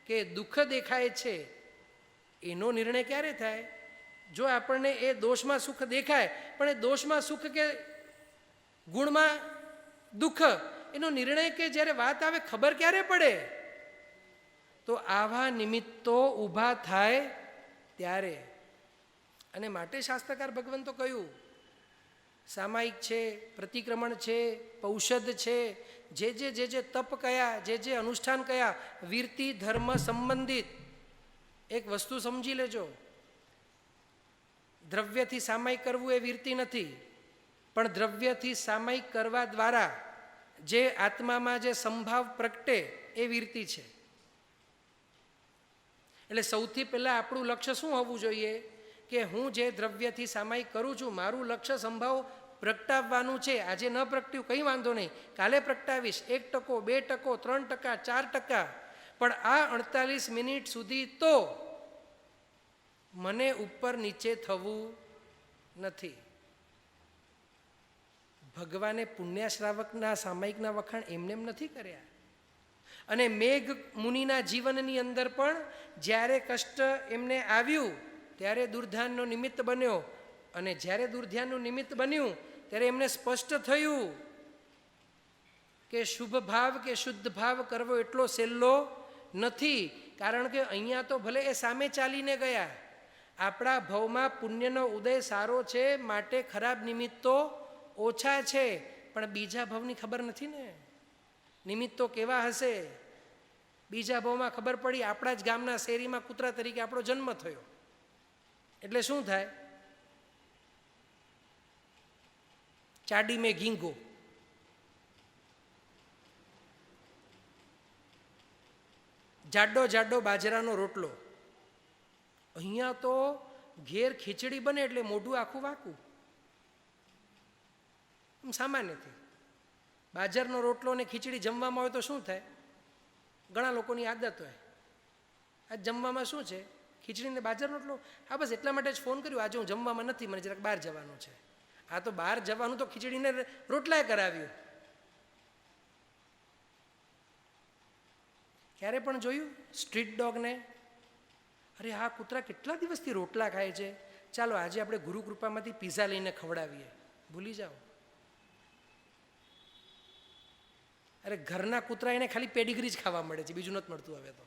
કે દુઃખ દેખાય છે, એનો નિર્ણય ક્યારે થાય? જો આપણને એ દોષમાં સુખ દેખાય, પણ એ દોષમાં સુખ કે ગુણમાં દુઃખ, એનો નિર્ણય કે જ્યારે વાત આવે ખબર ક્યારે પડે? તો આવા નિમિત્તો ઊભા થાય ત્યારે. અને માટે શાસ્ત્રકાર ભગવાન તો કહ્યું, સામાયિક છે, પ્રતિક્રમણ છે, પૌષધ છે, જે તપ કયા, જે અનુષ્ઠાન કયા, વીરતિ ધર્મ સંબંધિત. એક વસ્તુ સમજી લેજો, દ્રવ્યથી સામાયિક કરવું એ વીરતિ નથી, પણ દ્રવ્યથી સામાયિક કરવા દ્વારા જે આત્મામાં જે સંભાવ પ્રગટે એ વીરતિ છે. એટલે સૌથી પહેલાં આપણું લક્ષ્ય શું હોવું જોઈએ? કે હું જે દ્રવ્યથી સામાયિક કરું છું, મારું લક્ષ્ય સંભાવ પ્રગટાવવાનું છે. આજે ન પ્રગટ્યું કંઈ વાંધો નહીં, કાલે પ્રગટાવીશ. 1%, 2%, 3%, 4%, પણ આ 48 મિનિટ સુધી તો મને ઉપર નીચે થવું નથી. ભગવાને પુણ્યશ્રાવકના સામાયિકના વખાણ એમને એમ નથી કર્યા. અને મેઘ મુનિના જીવનની અંદર પણ જ્યારે કષ્ટ એમને આવ્યું ત્યારે દુર્ધ્યાનનો નિમિત્ત બન્યો. અને જ્યારે દુર્ધ્યાનનું નિમિત્ત બન્યું ત્યારે એમને સ્પષ્ટ થયું કે શુભ ભાવ કે શુદ્ધ ભાવ કરવો એટલો સહેલો નથી. કારણ કે અહીંયા તો ભલે એ સામે ચાલીને ગયા, આપણા ભવમાં પુણ્યનો ઉદય સારો છે માટે ખરાબ નિમિત્તો ઓછા છે, પણ બીજા ભવની ખબર નથી ને નિમિત્તો કેવા હશે. બીજા ભાવમાં ખબર પડી આપણા જ ગામના શેરીમાં કૂતરા તરીકે આપણો જન્મ થયો એટલે શું થાય? ચાડી મેં ઘીંગો. જાડો જાડો બાજરાનો રોટલો. અહીંયા તો ઘેર ખીચડી બને એટલે મોઢું આખું વાકું. સામાન્યથી બાજરાનો રોટલો ને ખીચડી જમવામાં હોય તો શું થાય? ઘણા લોકોની આદત હોય, આ જમવામાં શું છે? ખીચડી ને બાજરાનો રોટલો. હા, બસ એટલા માટે જ ફોન કર્યો, આજે હું જમવામાં નથી, મને જરાક બહાર જવાનું છે. આ તો બહાર જવાનું તો ખીચડીને રોટલાએ કરાવ્યું. ક્યારે પણ જોયું સ્ટ્રીટ ડોગને? અરે આ કૂતરા કેટલા દિવસથી રોટલા ખાય છે, ચાલો આજે આપણે ગુરુ કૃપામાંથી પીઝા લઈને ખવડાવીએ. ભૂલી જાઓ. અરે ઘરના કૂતરા એને ખાલી પેડિગ્રી જ ખાવા મળે છે, બીજું નથી મળતું હવે તો.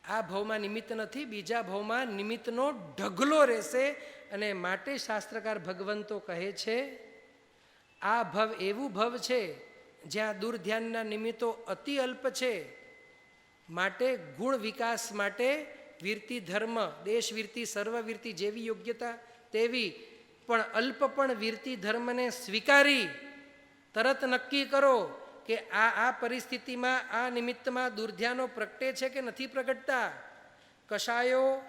આ ભાવમાં નિમિત્ત નથી, બીજા ભાવમાં નિમિત્તનો ઢગલો રહેશે. અને માટે શાસ્ત્રકાર ભગવંતો કહે છે આ ભવ એવું ભવ છે જ્યાં દુર્ધ્યાનના નિમિત્તો અતિ અલ્પ છે. માટે ગુણ વિકાસ માટે વીરતી ધર્મ, દેશવીરતી, સર્વવીરતી જેવી યોગ્યતા તેવી પણ અલ્પ પણ વીરતી ધર્મને સ્વીકારી તરત નક્કી કરો કે આ પરિસ્થિતિમાં આ નિમિત્તમાં દુર્ધ્યાનો પ્રગટે છે કે નથી પ્રગટતા, કશાયો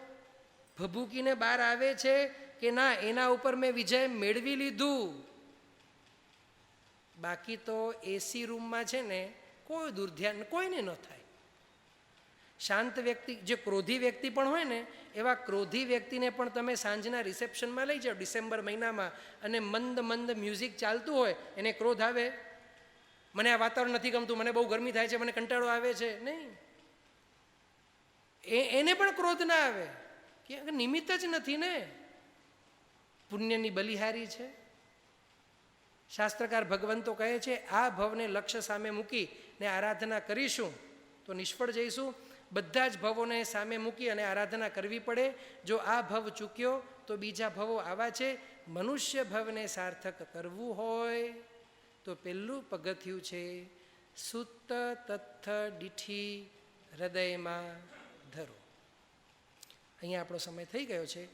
ભભૂકીને બહાર આવે છે કે ના, એના ઉપર મેં વિજય મેળવી લીધું. બાકી તો એસી રૂમમાં છે ને કોઈ દુર્ધ્યાન કોઈને ન થાય. શાંત વ્યક્તિ, જે ક્રોધી વ્યક્તિ પણ હોય ને, એવા ક્રોધી વ્યક્તિને પણ તમે સાંજના રિસેપ્શનમાં લઈ જાઓ ડિસેમ્બર મહિનામાં, અને મંદ મંદ મ્યુઝિક ચાલતું હોય, એને ક્રોધ આવે? મને આ વાતાવરણ નથી ગમતું, મને બહુ ગરમી થાય છે, મને કંટાળો આવે છે, નહીં. એને પણ ક્રોધ ના આવે, કે નિમિત્ત જ નથી ને, પુણ્યની બલિહારી છે. શાસ્ત્રકાર ભગવંતો કહે છે આ ભવને લક્ષ્ય સામે મૂકીને આરાધના કરીશું તો નિષ્ફળ જઈશું. બધા જ ભવોને સામે મૂકી અને આરાધના કરવી પડે. જો આ ભવ ચૂક્યો તો બીજા ભવો આવા છે. મનુષ્ય ભવને સાર્થક કરવું હોય તો પહેલું પગથિયું છે સુત્ત તથ્થ ડીઠી હૃદયમાં ધરો. અહીંયા આપણો સમય થઈ ગયો છે.